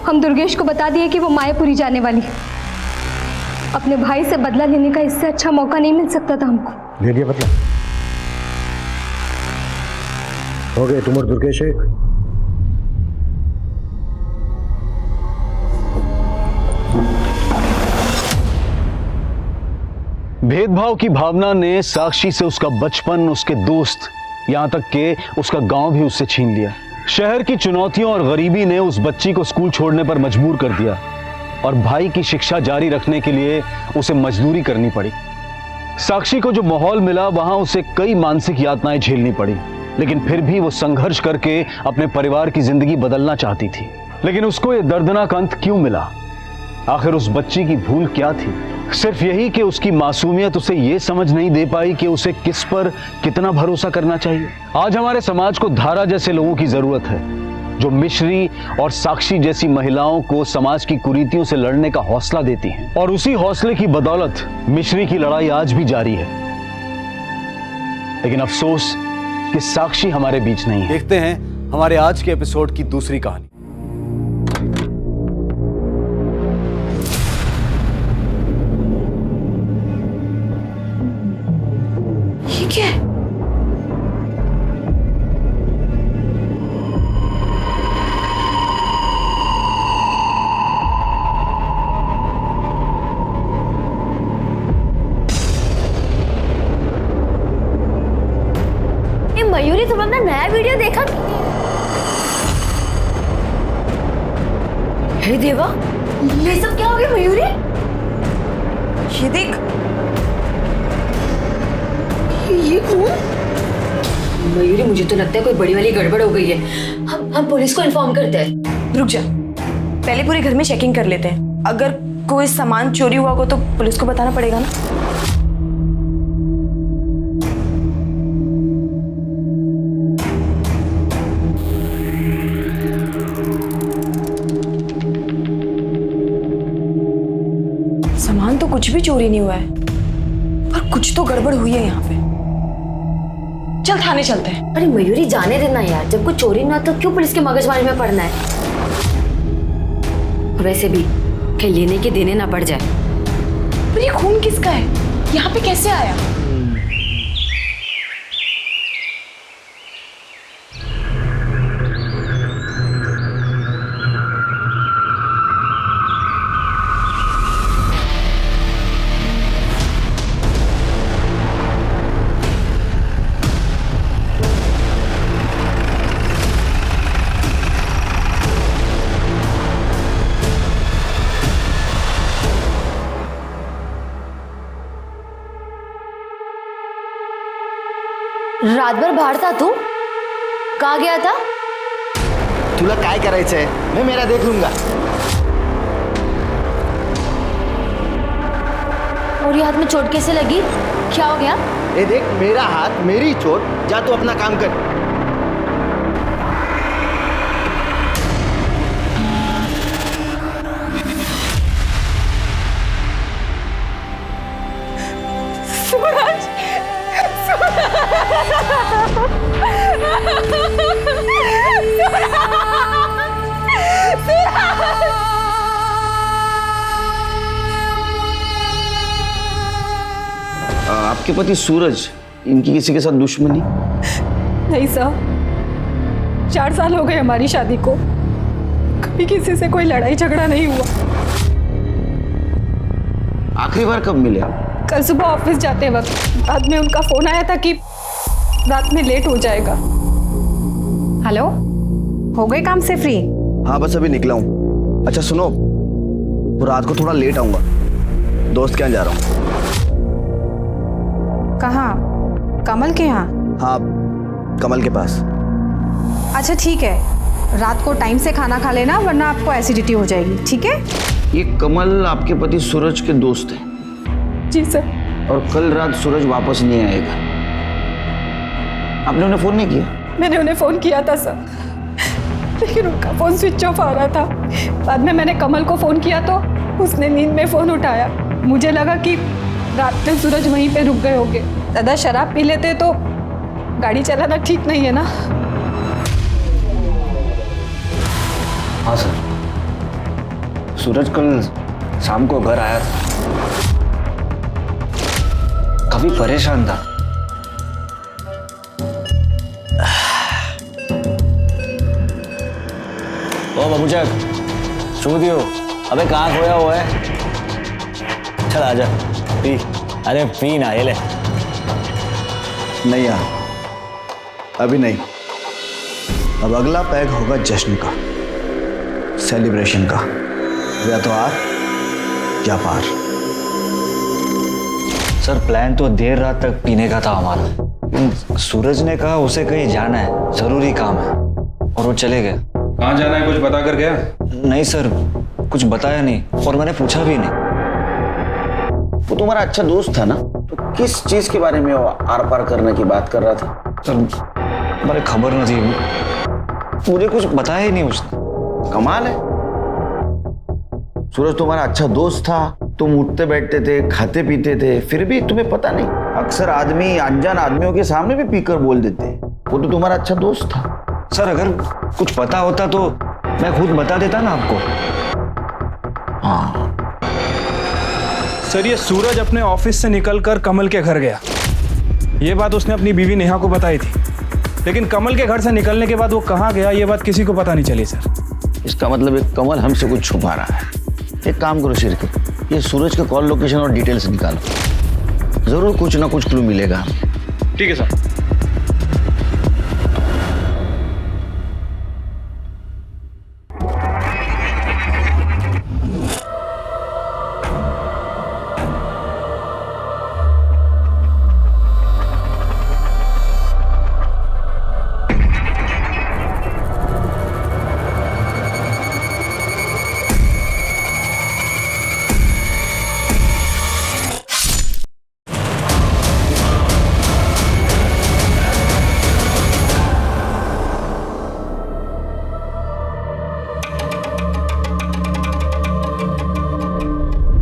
हम दुर्गेश को बता दिए कि वो मायापुरी जाने वाली है। अपने भाई से बदला लेने का इससे अच्छा मौका नहीं मिल सकता था हमको। ले लिया बदला। हो गए तुम और दुर्गेश एक। भेदभाव की भावना ने साक्षी से उसका बचपन, उसके दोस्त, यहां तक कि उसका गांव भी उससे छीन लिया। शहर की चुनौतियों और गरीबी ने उस बच्ची को स्कूल छोड़ने पर मजबूर कर दिया और भाई की शिक्षा जारी रखने के लिए उसे मजदूरी करनी पड़ी। साक्षी को जो माहौल मिला वहां उसे कई मानसिक यातनाएं झेलनी पड़ी, लेकिन फिर भी वो संघर्ष करके अपने परिवार की जिंदगी बदलना चाहती थी। लेकिन उसको ये दर्दनाक अंत क्यों मिला? आखिर उस बच्ची की भूल क्या थी? सिर्फ यही कि उसकी मासूमियत उसे ये समझ नहीं दे पाई कि उसे किस पर कितना भरोसा करना चाहिए। आज हमारे समाज को धारा जैसे लोगों की जरूरत है, जो मिश्री और साक्षी जैसी महिलाओं को समाज की कुरीतियों से लड़ने का हौसला देती हैं। और उसी हौसले की बदौलत मिश्री की लड़ाई आज भी जारी है। लेकिन अफसोस कि साक्षी हमारे बीच नहीं है। देखते हैं हमारे आज के एपिसोड की दूसरी कहानी। ठीक है। ये मयूरी, तुम अपना नया वीडियो देखा? हे देवा, ये सब क्या हो गया मयूरी? ये देख, ये कौन? मयूरी, मुझे तो लगता है कोई बड़ी वाली गड़बड़ हो गई है। हम पुलिस को इन्फॉर्म करते हैं। रुक जा, पहले पूरे घर में चेकिंग कर लेते हैं। अगर कोई सामान चोरी हुआ हो तो पुलिस को बताना पड़ेगा ना। सामान तो कुछ भी चोरी नहीं हुआ है, पर कुछ तो गड़बड़ हुई है यहाँ पे। चल थाने चलते हैं। अरे मयूरी, जाने देना यार, जब कोई चोरी ना तो क्यों पुलिस के मगजमारी में पड़ना है? वैसे भी कहीं लेने के देने ना पड़ जाए। पर ये खून किसका है? यहाँ पे कैसे आया? रात भर बाहर था तू? कहाँ गया था? तुला काय करायचंय? मैं मेरा देख लूंगा। और ये हाथ में चोट कैसे लगी? क्या हो गया? ये देख, मेरा हाथ, मेरी चोट। जा तू अपना काम कर। सूरज, आपके पति सूरज, इनकी किसी के साथ दुश्मनी? नहीं साहब, 4 साल हो गए हमारी शादी को, कभी किसी से कोई लड़ाई झगड़ा नहीं हुआ। आखिरी बार कब मिले आप? कल सुबह ऑफिस जाते वक्त बाद में उनका फोन आया था कि रात में लेट हो जाएगा। हेलो, हो गए काम से फ्री? हाँ, बस अभी निकला हूँ। अच्छा सुनो, तो रात को थोड़ा लेट आऊंगा, दोस्त के यहाँ जा रहा हूँ। कहाँ? कमल के यहाँ? हाँ, कमल के पास। अच्छा ठीक है, रात को टाइम से खाना खा लेना, वरना आपको एसिडिटी हो जाएगी, ठीक है? ये कमल आपके पति सूरज के दोस्त हैं? जी सर। और कल रात सूरज वापस नहीं आएगा, आपने उन्हें फोन नहीं किया? मैंने उन्हें फोन किया था सर, लेकिन उनका फोन स्विच ऑफ आ रहा था। बाद में मैंने कमल को फोन किया तो उसने नींद में फोन उठाया। मुझे लगा कि रात में सूरज वहीं पे रुक गए होंगे। दादा शराब पी लेते तो गाड़ी चलाना ठीक नहीं है ना। हाँ सर, सूरज कल शाम को घर आया था, काफी परेशान था। ओ बाबूचक, सो दियो। अबे कहाँ खोया हुआ है? चल आजा, पी। अरे पी ना, ये ले। नहीं यार, अभी नहीं। अब अगला पैग होगा जश्न का, सेलिब्रेशन का। या तो आर या पार। सर प्लान तो देर रात तक पीने का था हमारा। सूरज ने कहा उसे कहीं जाना है, जरूरी काम है, और वो चले गए। कहाँ जाना है कुछ बता कर गया? नहीं सर, कुछ बताया नहीं, और मैंने पूछा भी नहीं। वो तुम्हारा अच्छा दोस्त था ना, तो किस चीज के बारे में वो आर पार करने की बात कर रहा था? सर मुझे खबर नहीं थी, मुझे कुछ बताया ही नहीं उसने। कमाल है, सूरज तुम्हारा अच्छा दोस्त था, तुम उठते बैठते थे, खाते पीते थे, फिर भी तुम्हें पता नहीं। अक्सर आदमी अनजान आदमियों के सामने भी पीकर बोल देते हैं। वो तो तुम्हारा अच्छा दोस्त था। सर अगर कुछ पता होता तो मैं खुद बता देता ना आपको। हाँ सर, ये सूरज अपने ऑफिस से निकलकर कमल के घर गया। ये बात उसने अपनी बीवी नेहा को बताई थी, लेकिन कमल के घर से निकलने के बाद वो कहाँ गया ये बात किसी को पता नहीं चली सर। इसका मतलब एक कमल हमसे कुछ छुपा रहा है। एक काम करो शिरके, ये सूरज के कॉल लोकेशन और डिटेल्स निकालो, जरूर कुछ ना कुछ क्लू मिलेगा हमें। ठीक है सर।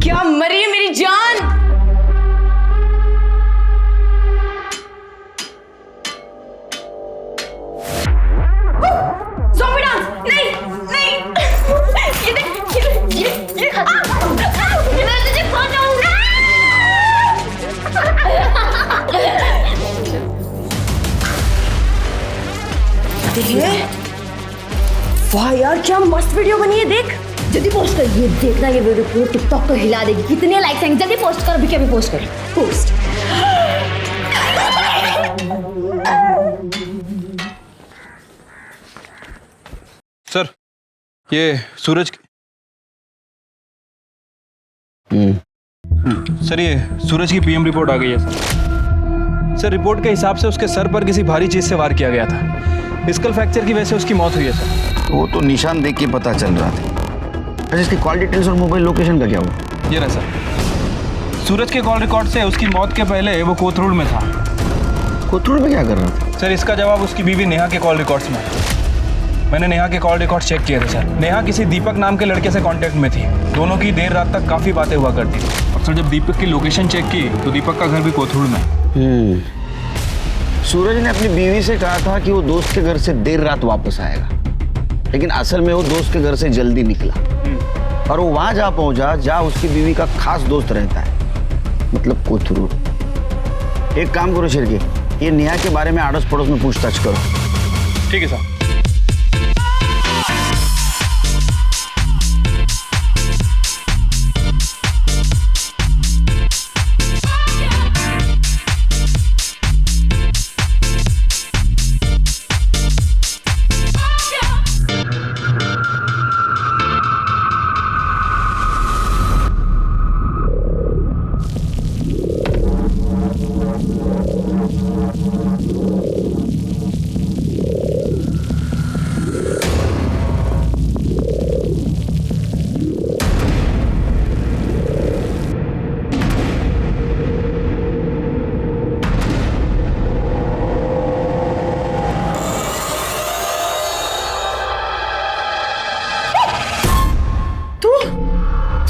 क्या मरी है मेरी जान? ज़ॉम्बी डांस नहीं नहीं ये देख ये मैं तुझे खा जाऊंगा। वाह यार क्या मस्त वीडियो बनी है, देख जल्दी पोस्ट कर। ये देखना ये वीडियो पूरे टिकटॉक को हिला देगी। कितने लाइक्स आएंगे, जल्दी पोस्ट कर, अभी क्या भी पोस्ट कर, पोस्ट। सर ये सूरज सर ये सूरज की पीएम रिपोर्ट आ गई है सर। रिपोर्ट के हिसाब से उसके सर पर किसी भारी चीज से वार किया गया था। स्कल फ्रैक्चर की वजह से उसकी मौत हुई है सर। वो तो निशान देख के पता चल रहा था। अच्छा इसकी कॉल डिटेल्स और मोबाइल लोकेशन का क्या हुआ? ये रहा सर। सूरज के कॉल रिकॉर्ड से उसकी मौत के पहले वो कोथरूड में था। कोथरूड में क्या कर रहा था? सर इसका जवाब उसकी बीवी नेहा के कॉल रिकॉर्ड्स में है। मैंने नेहा के कॉल रिकॉर्ड चेक किए थे सर। नेहा किसी दीपक नाम के लड़के से कांटेक्ट में थी। दोनों की देर रात तक काफ़ी बातें हुआ करती थी। और सर जब दीपक की लोकेशन चेक की तो दीपक का घर भी कोथरूड में। सूरज ने अपनी बीवी से कहा था कि वो दोस्त के घर से देर रात वापस आएगा, लेकिन असल में वो दोस्त के घर से जल्दी निकला और वो वहां जा पहुंचा जहां उसकी बीवी का खास दोस्त रहता है, मतलब कोथरूड। एक काम करो शिरके, ये नेहा के बारे में आड़ोस पड़ोस में पूछताछ करो। ठीक है सर।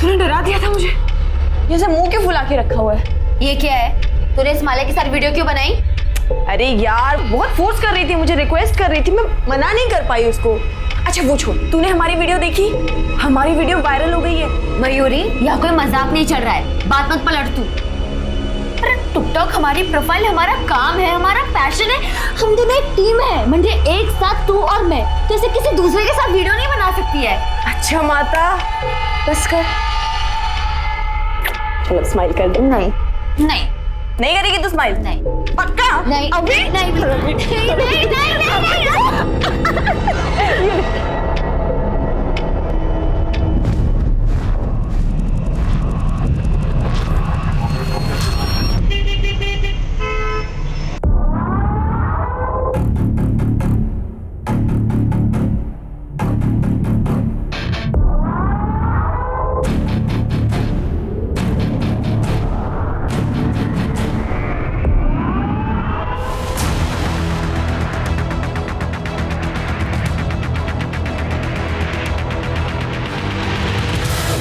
तूने डरा दिया था मुझे। जैसे मुंह क्यों फुला के रखा हुआ है? ये क्या है? तूने इस माले के साथ वीडियो क्यों बनाई? अरे यार बहुत फोर्स कर रही थी, मुझे रिक्वेस्ट कर रही थी, मैं मना नहीं कर पाई उसको। अच्छा वो छोड़, तूने हमारी वीडियो देखी? हमारी वीडियो वायरल हो गई है। मयूरी यहाँ कोई मजाक नहीं चल रहा है, बात मत पलट तू। अरे टिकटॉक हमारी प्रोफाइल, हमारा काम है, हमारा पैशन है। हम दोनों एक टीम है, म्हणजे एक साथ तू और मैं। तो ऐसे किसी दूसरे के साथ वीडियो नहीं बना सकती है। अच्छा माता बस कर, चलो स्माइल कर दे। नहीं नहीं नहीं करेगी तू स्माइल? नहीं पक्का? नहीं अभी नहीं नहीं नहीं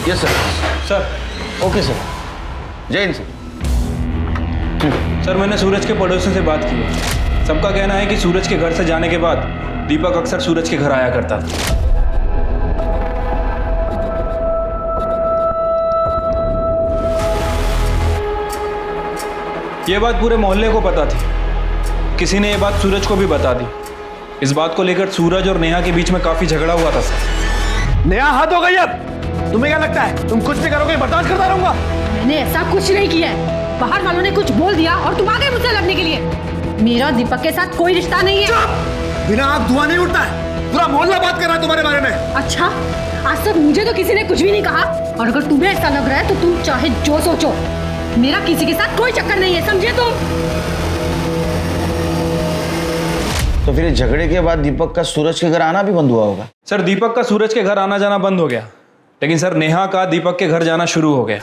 yes sir. Sir okay sir, जय हिंद सर। सर मैंने सूरज के पड़ोसियों से बात की है। सबका कहना है कि सूरज के घर से जाने के बाद दीपक अक्सर सूरज के घर आया करता था। ये बात पूरे मोहल्ले को पता थी, किसी ने ये बात सूरज को भी बता दी। इस बात को लेकर सूरज और नेहा के बीच में काफी झगड़ा हुआ था सर। नेहा हद हो गई अब। तुम्हें क्या लगता है तुम कुछ भी करोगे बर्दाश्त करता रहूंगा? मैंने ऐसा कुछ नहीं किया है। बाहर वालों ने कुछ बोल दिया और तुम आ गए मुझसे लड़ने के लिए। मेरा दीपक के साथ कोई रिश्ता नहीं है। बिना आग धुआं नहीं उठता है। पूरा मोहल्ला बात कर रहा है तुम्हारे बारे में। अच्छा, आज तक मुझे तो किसी ने कुछ भी नहीं कहा, और अगर तुम्हें ऐसा लग रहा है तो तुम चाहे जो सोचो, मेरा किसी के साथ कोई चक्कर नहीं है, समझे तुम? तो फिर झगड़े के बाद दीपक का सूरज के घर आना भी बंद हुआ होगा? सर दीपक का सूरज के घर आना जाना बंद हो गया, लेकिन सर नेहा का दीपक के घर जाना शुरू हो गया।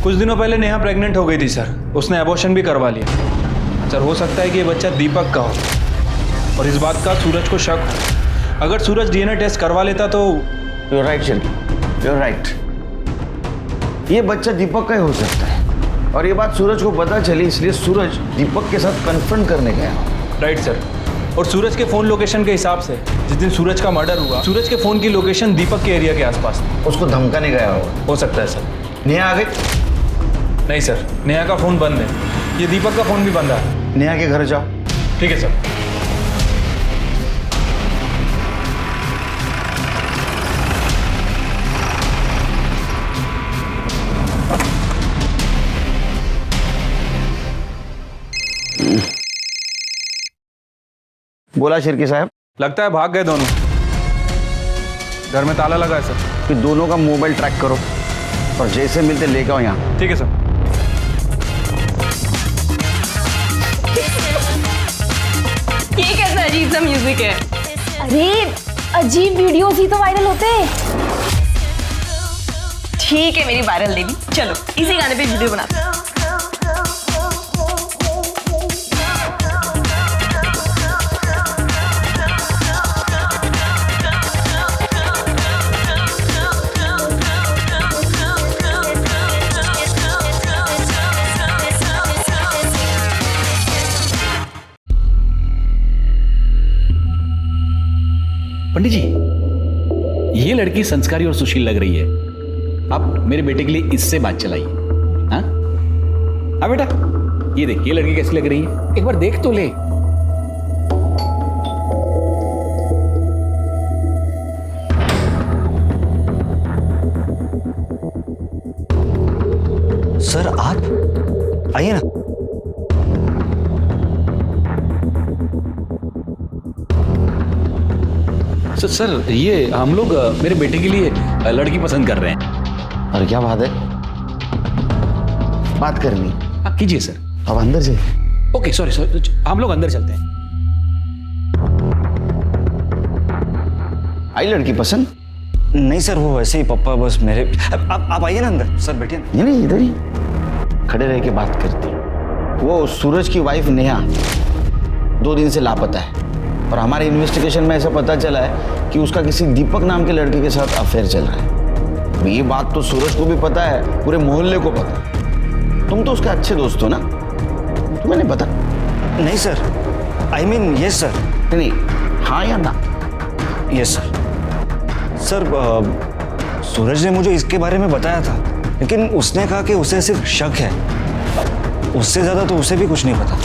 कुछ दिनों पहले नेहा प्रेग्नेंट हो गई थी सर, उसने एबॉर्शन भी करवा लिया। सर हो सकता है कि ये बच्चा दीपक का हो और इस बात का सूरज को शक हो। अगर सूरज डीएनए टेस्ट करवा लेता तो। You're right, Shilpi, you're right। ये बच्चा दीपक का ही हो सकता है, और ये बात सूरज को पता चली, इसलिए सूरज दीपक के साथ कन्फ्रंट करने गया। राइट सर, और सूरज के फोन लोकेशन के हिसाब से जिस दिन सूरज का मर्डर हुआ, सूरज के फोन की लोकेशन दीपक के एरिया के आसपास थी। उसको धमकाने गया होगा। हो सकता है सर। नेहा आ गई? नहीं सर, नेहा का फोन बंद है, ये दीपक का फोन भी बंद है। नेहा के घर जाओ। ठीक है सर। बोला शिर्की साहब? लगता है भाग गए दोनों, घर में ताला लगा है सर। फिर दोनों का मोबाइल ट्रैक करो और जैसे मिलते लेके आओ यहाँ। ठीक है सर। ये कैसा अजीब सा म्यूजिक है? अरे अजीब वीडियोस ही तो वायरल होते हैं। ठीक है मेरी वायरल देवी, चलो इसी गाने पे वीडियो बनाते हैं। पंडित जी, ये लड़की संस्कारी और सुशील लग रही है, आप मेरे बेटे के लिए इससे बात चलाइए। हाँ हाँ बेटा, ये देख, ये लड़की कैसी लग रही है, एक बार देख तो ले। सर आप आइए ना। सर ये हम लोग मेरे बेटे के लिए लड़की पसंद कर रहे हैं। और क्या बात है, बात करनी? हाँ कीजिए सर। अब अंदर से। ओके सॉरी सॉरी, हम लोग अंदर चलते हैं। आई लड़की पसंद? नहीं सर, वो वैसे ही पप्पा बस मेरे। आप आइए ना अंदर सर, बैठिए। नहीं नहीं, इधर ही खड़े रह के बात करती। वो सूरज की वाइफ नेहा 2 दिन से लापता है, और हमारे इन्वेस्टिगेशन में ऐसा पता चला है कि उसका किसी दीपक नाम के लड़के के साथ अफेयर चल रहा है। अब ये बात तो सूरज को भी पता है, पूरे मोहल्ले को पता है। तुम तो उसके अच्छे दोस्त हो ना, तुम्हें नहीं पता? नहीं sir, I mean yes sir. नहीं, हाँ या ना? Yes sir. सर सूरज ने मुझे इसके बारे में बताया था, लेकिन उसने कहा कि उसे सिर्फ शक है, उससे ज्यादा तो उसे भी कुछ नहीं पता।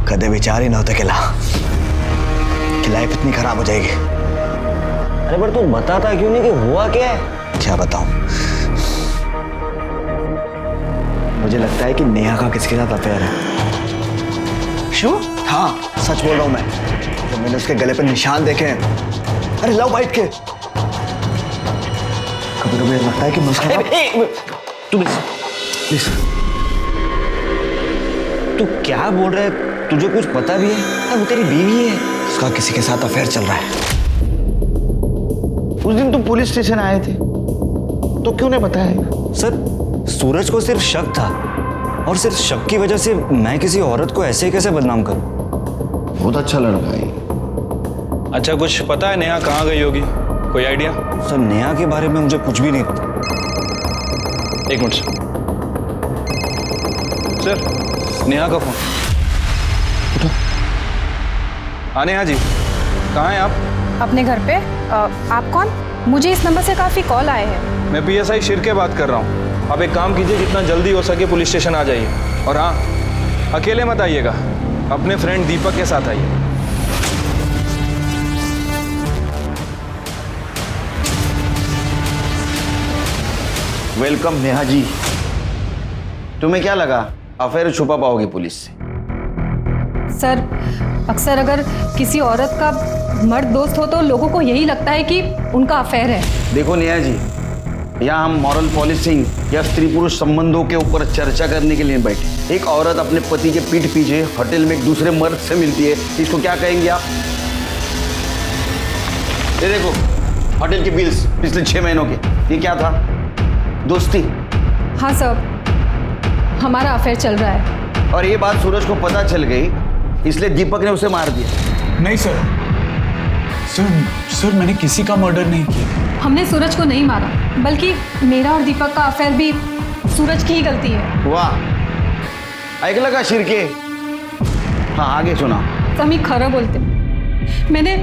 कदे विचार ही न होते कि लाइफ इतनी खराब हो जाएगी। अरे पर तू बताता क्यों नहीं कि हुआ क्या है? क्या बताऊं? मुझे लगता है कि नेहा का किसके साथ अफेयर है। श्योर? हाँ सच बोल रहा हूं मैं। जब मैंने उसके गले पर निशान देखे हैं, अरे लव बाइट के, कभी कभी लगता है कि मुझे। तू प्लीज, तू क्या बोल रहा है? तुझे कुछ पता भी है? वो तेरी बीवी है। उसका किसी के साथ अफेयर चल रहा है। उस दिन तुम पुलिस स्टेशन आए थे तो क्यों नहीं बताया? सर सूरज को सिर्फ शक था, और सिर्फ शक की वजह से मैं किसी औरत को ऐसे कैसे बदनाम करूं? बहुत अच्छा लड़का है। अच्छा कुछ पता है नेहा कहाँ गई होगी, कोई आइडिया? सर नेहा के बारे में मुझे कुछ भी नहीं पता। एक मिनट सर, नेहा का फोन। हाँ नेहा जी, कहाँ हैं आप? अपने घर पे। आप कौन? मुझे इस नंबर से काफ़ी कॉल आए हैं। मैं PSI शिरके बात कर रहा हूँ। आप एक काम कीजिए, जितना जल्दी हो सके पुलिस स्टेशन आ जाइए। और हाँ, अकेले मत आइएगा, अपने फ्रेंड दीपक के साथ आइए। वेलकम नेहा जी। तुम्हें क्या लगा अफेयर छुपा पाओगे पुलिस से? सर, अक्सर अगर किसी औरत का मर्द दोस्त हो तो लोगों को यही लगता है कि उनका अफेयर है। देखो नेहा जी, यहाँ हम मॉरल पॉलिसिंग या स्त्री पुरुष संबंधों के ऊपर चर्चा करने के लिए बैठे। एक औरत अपने पति के पीठ पीछे होटल में एक दूसरे मर्द से मिलती है, इसको क्या कहेंगे आप? ये देखो होटल के बिल्स पिछले 6 महीनों के, ये क्या था? दोस्ती? हाँ सर, हमारा अफेयर चल रहा है। और ये बात सूरज को पता चल गई, इसलिए दीपक ने उसे मार दिया। नहीं सर, सर मैंने किसी का मर्डर नहीं किया। हमने सूरज को नहीं मारा, बल्कि मेरा और दीपक का अफेयर भी सूरज की ही गलती है। वाह, ऐकलं का शिरके? हाँ आगे सुना। समी खरा बोलते, मैंने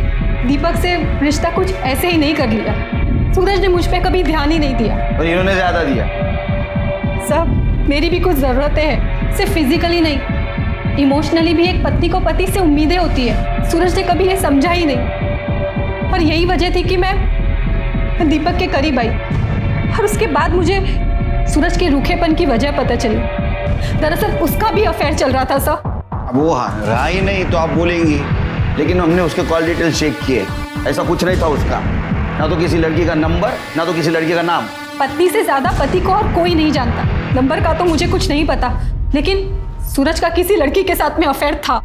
दीपक से रिश्ता कुछ ऐसे ही नहीं कर लिया। सूरज ने मुझ पे कभी ध्यान ही नहीं दिया। और इन्होंने ज्यादा दिया। सब मेरी भी कुछ ज़रूरतें हैं, सिर्फ फिजिकली नहीं, इमोशनली भी एक पत्नी को पति से उम्मीदें होती है। सूरज ने कभी ये समझा ही नहीं, और यही वजह थी कि मैं दीपक के करीब आई। और उसके बाद मुझे सूरज के रूखेपन की वजह पता चली। दरअसल उसका भी अफेयर चल रहा था सर। अब वो रहा ही नहीं तो आप बोलेंगी, लेकिन हमने उसके कॉल डिटेल चेक किए, ऐसा कुछ नहीं था उसका। ना तो किसी लड़की का नंबर, ना तो किसी लड़की का नाम। पत्नी से ज्यादा पति को और कोई नहीं जानता। नंबर का तो मुझे कुछ नहीं पता, लेकिन सूरज का किसी लड़की के साथ में अफेयर था।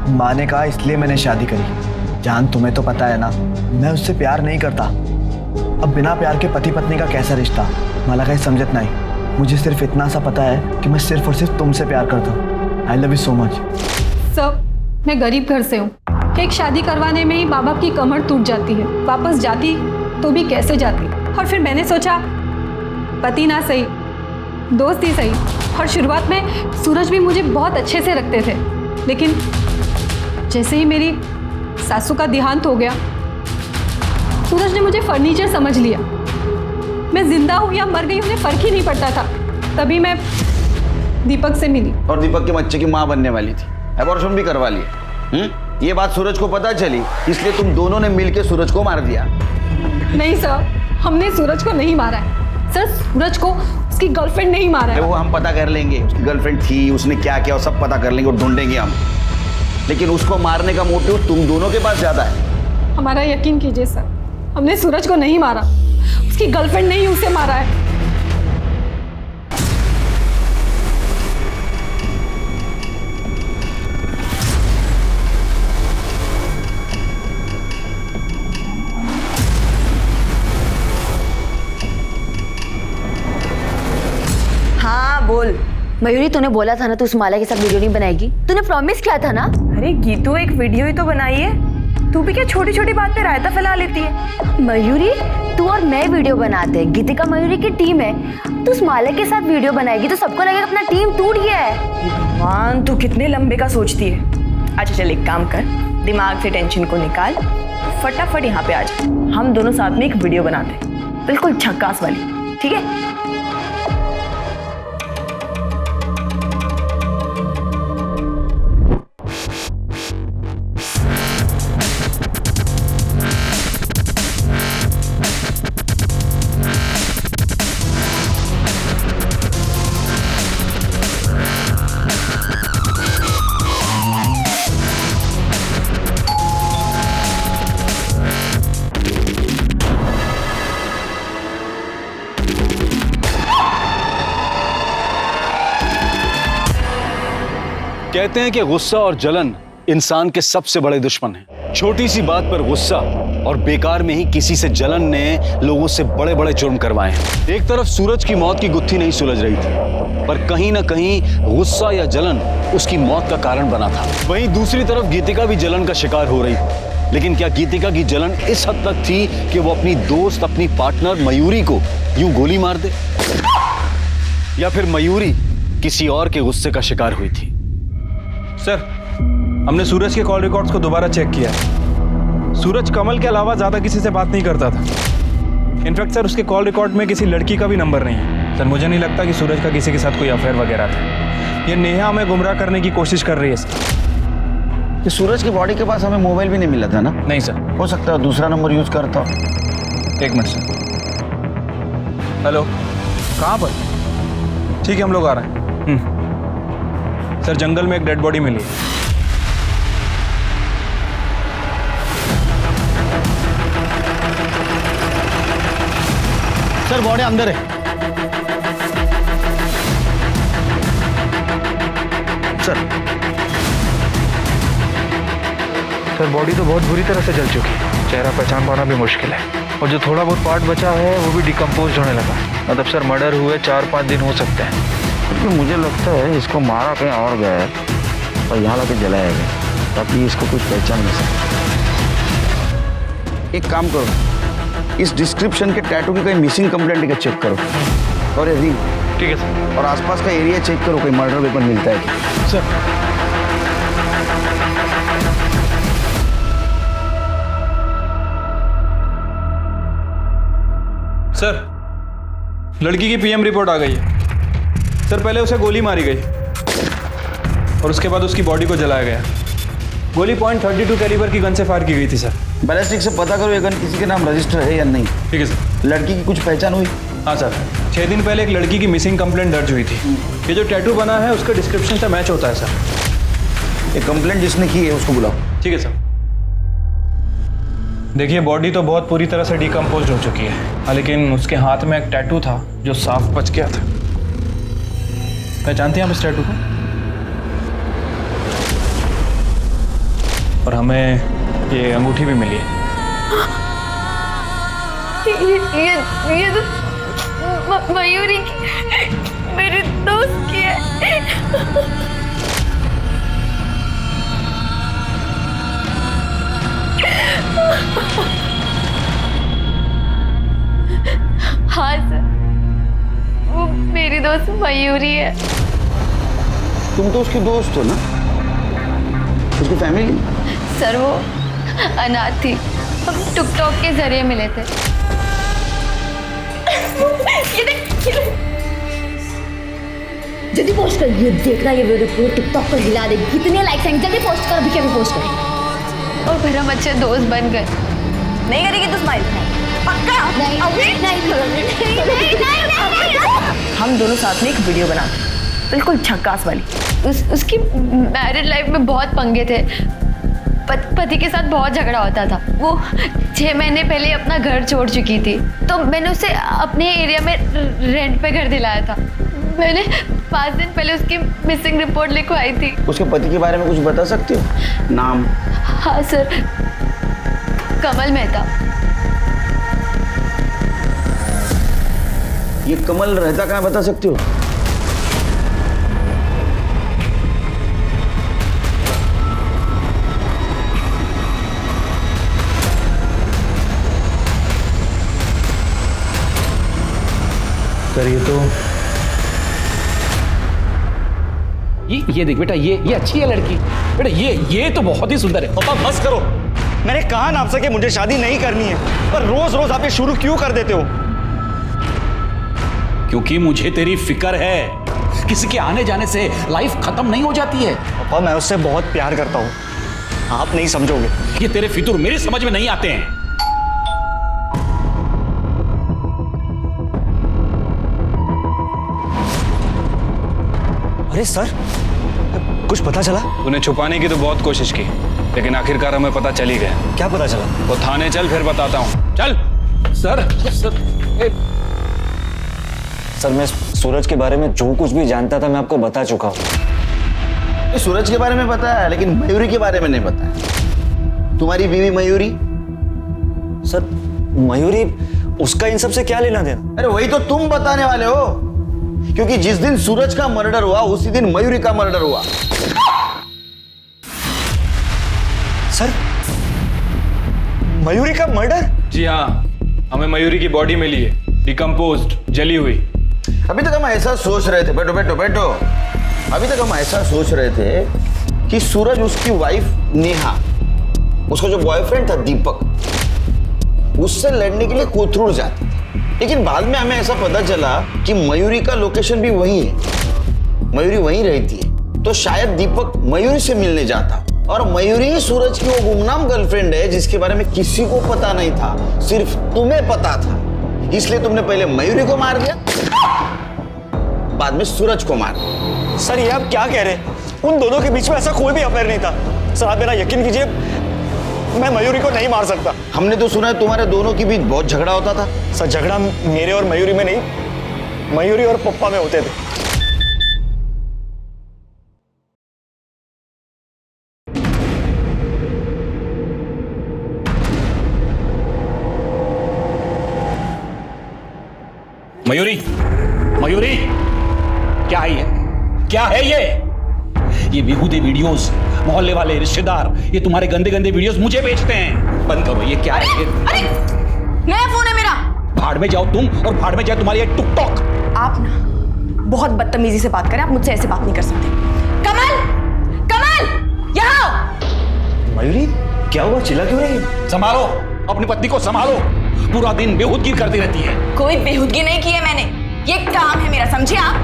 माँ ने कहा इसलिए मैंने शादी करी। जान, तुम्हें तो पता है ना, मैं उससे प्यार नहीं करता। अब बिना प्यार के पति पत्नी का कैसा रिश्ता? माला का समझत नहीं। मुझे सिर्फ इतना सा पता है कि मैं सिर्फ और सिर्फ तुमसे प्यार करता हूँ। I love you so much. सब, मैं गरीब घर से हूँ कि एक शादी करवाने में ही माँ बाप की कमर टूट जाती है। वापस जाती तो भी कैसे जाती। और फिर मैंने सोचा पति ना सही, दोस्त ही सही। और शुरुआत में सूरज भी मुझे बहुत अच्छे से रखते थे, लेकिन जैसे ही मेरी सासू का देहांत हो गया, सूरज ने मुझे फर्नीचर समझ लिया। मैं जिंदा हूं या मर गई उन्हें फर्क ही नहीं पड़ता था। तभी मैं दीपक से मिली। और दीपक के बच्चे की माँ बनने वाली थी, एबॉर्शन भी करवा लिया। ये बात सूरज को पता चली, इसलिए तुम दोनों ने मिलकर सूरज को मार दिया। नहीं सर, हमने सूरज को नहीं मारा है। सर, सूरज को उसकी गर्लफ्रेंड नहीं मारा है। वो हम पता कर लेंगे, उसकी गर्लफ्रेंड थी, उसने क्या किया, सब पता कर लेंगे और ढूंढेंगे हम। लेकिन उसको मारने का मोटिव तुम दोनों के पास ज्यादा है। हमारा यकीन कीजिए सर, हमने सूरज को नहीं मारा। उसकी गर्लफ्रेंड ने ही उसे मारा है। हाँ बोल। मयूरी, तूने बोला था ना तू उस माला के साथ वीडियो नहीं बनाएगी। तूने प्रॉमिस किया था ना। अरे गीतू, एक वीडियो ही तो बनाई है। तू भी क्या छोटी छोटी बात पे रायता फैला लेती है? मयूरी, तू और मैं वीडियो बनाते हैं, गीतिका मयूरी की टीम है। तू उस माला के साथ वीडियो बनाएगी तो सबको लगेगा अपना टीम टूट गया है। भगवान, तू कितने लंबे का सोचती है। अच्छा चल, एक काम कर, दिमाग से टेंशन को निकाल, फटाफट यहाँ पे आ जा। हम दोनों साथ में एक वीडियो बनाते हैं, बिल्कुल झक्कास वाली, ठीक है? कहते हैं कि गुस्सा और जलन इंसान के सबसे बड़े दुश्मन हैं। छोटी सी बात पर गुस्सा और बेकार में ही किसी से जलन ने लोगों से बड़े बड़े जुर्म करवाए हैं। एक तरफ सूरज की मौत की गुत्थी नहीं सुलझ रही थी, पर कहीं ना कहीं गुस्सा या जलन उसकी मौत का कारण बना था। वहीं दूसरी तरफ गीतिका भी जलन का शिकार हो रही थी। लेकिन क्या गीतिका की जलन इस हद तक थी कि वो अपनी दोस्त, अपनी पार्टनर मयूरी को यूं गोली मार दे, या फिर मयूरी किसी और के गुस्से का शिकार हुई थी? सर, हमने सूरज के कॉल रिकॉर्ड्स को दोबारा चेक किया। सूरज कमल के अलावा ज्यादा किसी से बात नहीं करता था। इनफैक्ट सर, उसके कॉल रिकॉर्ड में किसी लड़की का भी नंबर नहीं है। सर, मुझे नहीं लगता कि सूरज का किसी के साथ कोई अफेयर वगैरह था। ये नेहा हमें गुमराह करने की कोशिश कर रही है सर। कि सूरज की बॉडी के पास हमें मोबाइल भी नहीं मिला था ना? नहीं सर। हो सकता है दूसरा नंबर यूज करता। एक मिनट सर। हेलो, कहाँ पर? ठीक है, हम लोग आ रहे हैं। सर, जंगल में एक डेड बॉडी मिली है। सर, बॉडी अंदर है। सर, बॉडी तो बहुत बुरी तरह से जल चुकी है। चेहरा पहचान पाना भी मुश्किल है, और जो थोड़ा बहुत पार्ट बचा है वो भी डिकम्पोज होने लगा। मतलब सर, मर्डर हुए 4-5 दिन हो सकते हैं। क्योंकि मुझे लगता है इसको मारा कहीं और गया है और यहाँ लाके जलाया गया, ताकि इसको कुछ पहचान नहीं सके। एक काम करो, इस डिस्क्रिप्शन के टैटू की कहीं मिसिंग कंप्लेंट का चेक करो, और ये रिंग, ठीक है सर। और आसपास का एरिया चेक करो, कोई मर्डर वेपन मिलता है क्या? सर, सर, लड़की की पीएम रिपोर्ट आ गई है। सर, पहले उसे गोली मारी गई और उसके बाद उसकी बॉडी को जलाया गया। गोली .32 कैलिबर की गन से फायर की गई थी सर। बैलिस्टिक से पता करो ये गन किसी के नाम रजिस्टर है या नहीं। ठीक है सर। लड़की की कुछ पहचान हुई? हाँ सर, 6 दिन पहले एक लड़की की मिसिंग कंप्लेंट दर्ज हुई थी। ये जो टैटू बना है उसका डिस्क्रिप्शन से मैच होता है सर। ये कंप्लेंट जिसने की है उसको बुलाओ। ठीक है सर। देखिए, बॉडी तो बहुत पूरी तरह से डिकम्पोज हो चुकी है, लेकिन उसके हाथ में एक टैटू था जो साफ बच गया था। पहचानते हैं आप इस टैटू को? और हमें ये अंगूठी भी मिली है। ये तो मयूरी की, मेरे दोस्त की है। हाँ सर, वो मेरी दोस्त मयूरी है। तुम तो उसकी दोस्त हो ना? उसकी फैमिली? सर, वो अनाथ थी, हम टिकटॉक के जरिए मिले थे। जल्दी पोस्ट कर, ये देखना, ये वीडियो पूरे टिकटॉक पर हिला दे। कितने लाइक्स आएंगे? जल्दी पोस्ट कर, अभी क्या भी पोस्ट कर। और फिर हम अच्छे दोस्त बन गए। नहीं करेगी तो स्माइल पक्का? नहीं हम दोनों साथ में एक वीडियो बनाते, बिल्कुल झक्कास वाली। उसकी मैरिड लाइफ में बहुत पंगे थे। पति के साथ बहुत झगड़ा होता था। वो 6 महीने पहले अपना घर छोड़ चुकी थी, तो मैंने उसे अपने एरिया में रेंट पे घर दिलाया था। मैंने 5 दिन पहले उसकी मिसिंग रिपोर्ट लिखवाई थी। उसके पति के बारे में कुछ बता सकते हो? नाम? हाँ सर, कमल मेहता। ये कमल रहता कहाँ बता सकते हो? सर, ये तो ये देख बेटा, ये अच्छी है लड़की। बेटा, ये तो बहुत ही सुंदर है। पापा बस करो, मैंने कहा ना आपसे कि मुझे शादी नहीं करनी है, पर रोज रोज आप ये शुरू क्यों कर देते हो? क्योंकि मुझे तेरी फिक्र है। किसी के आने जाने से लाइफ खत्म नहीं हो जाती है। पापा, मैं उससे बहुत प्यार करता हूँ, आप नहीं समझोगे। ये तेरे फितूर मेरी समझ में नहीं आते हैं। अरे सर, कुछ पता चला? उन्हें छुपाने की तो बहुत कोशिश की, लेकिन आखिरकार हमें पता चल ही गया। क्या पता चला? वो थाने चल, फिर बताता हूँ। चल। सर, सर, मैं सूरज के बारे में जो कुछ भी जानता था मैं आपको बता चुका हूँ। सूरज के बारे में पता है, लेकिन मयूरी के बारे में नहीं पता है। तुम्हारी बीवी मयूरी। सर मयूरी, उसका इन सब से क्या लेना देना? अरे वही तो तुम बताने वाले हो, क्योंकि जिस दिन सूरज का मर्डर हुआ उसी दिन मयूरी का मर्डर हुआ। सर मयूरी का मर्डर? जी हाँ, हमें मयूरी की बॉडी मिली है, डिकम्पोज्ड, जली हुई। अभी तक हम ऐसा सोच रहे थे, बैठो बैठो बैठो, अभी तक हम ऐसा सोच रहे थे कि सूरज उसकी वाइफ नेहा, उसका जो बॉयफ्रेंड था दीपक, उससे लड़ने के लिए कोथरूड जाते थे। लेकिन बाद में हमें ऐसा पता चला कि मयूरी का लोकेशन भी वही है, मयूरी वहीं रहती है। तो शायद दीपक मयूरी से मिलने जाता, और मयूरी ही सूरज की वो गुमनाम गर्लफ्रेंड है जिसके बारे में किसी को पता नहीं था, सिर्फ तुम्हें पता था। इसलिए तुमने पहले मयूरी को मार दिया, बाद में सूरज को मार दिया। सर ये आप क्या कह रहे हैं? उन दोनों के बीच में ऐसा कोई भी अफेयर नहीं था। सर आप मेरा यकीन कीजिए, मैं मयूरी को नहीं मार सकता। हमने तो सुना है तुम्हारे दोनों के बीच बहुत झगड़ा होता था। सर झगड़ा मेरे और मयूरी में नहीं, मयूरी और पप्पा में होते थे। मयूरी, मयूरी, क्या है ये? क्या है ये? ये बेहूदे वीडियोस, मोहल्ले वाले रिश्तेदार ये तुम्हारे गंदे गंदे वीडियोस मुझे भेजते हैं। बंद करो, ये क्या है? अरे नया फोन है मेरा। भाड़ में जाओ तुम, और भाड़ में जाए तुम्हारी ये टिकटॉक। आप ना बहुत बदतमीजी से बात करें, आप मुझसे ऐसे बात नहीं कर सकते। कमल, कमल यहाँ। मयूरी क्या हुआ, चिल्ला क्यों रही है? संभालो अपनी पत्नी को, संभालो। पूरा दिन बेहूदगी करती रहती है। कोई बेहूदगी नहीं की है मैंने, ये काम है मेरा, समझे आप?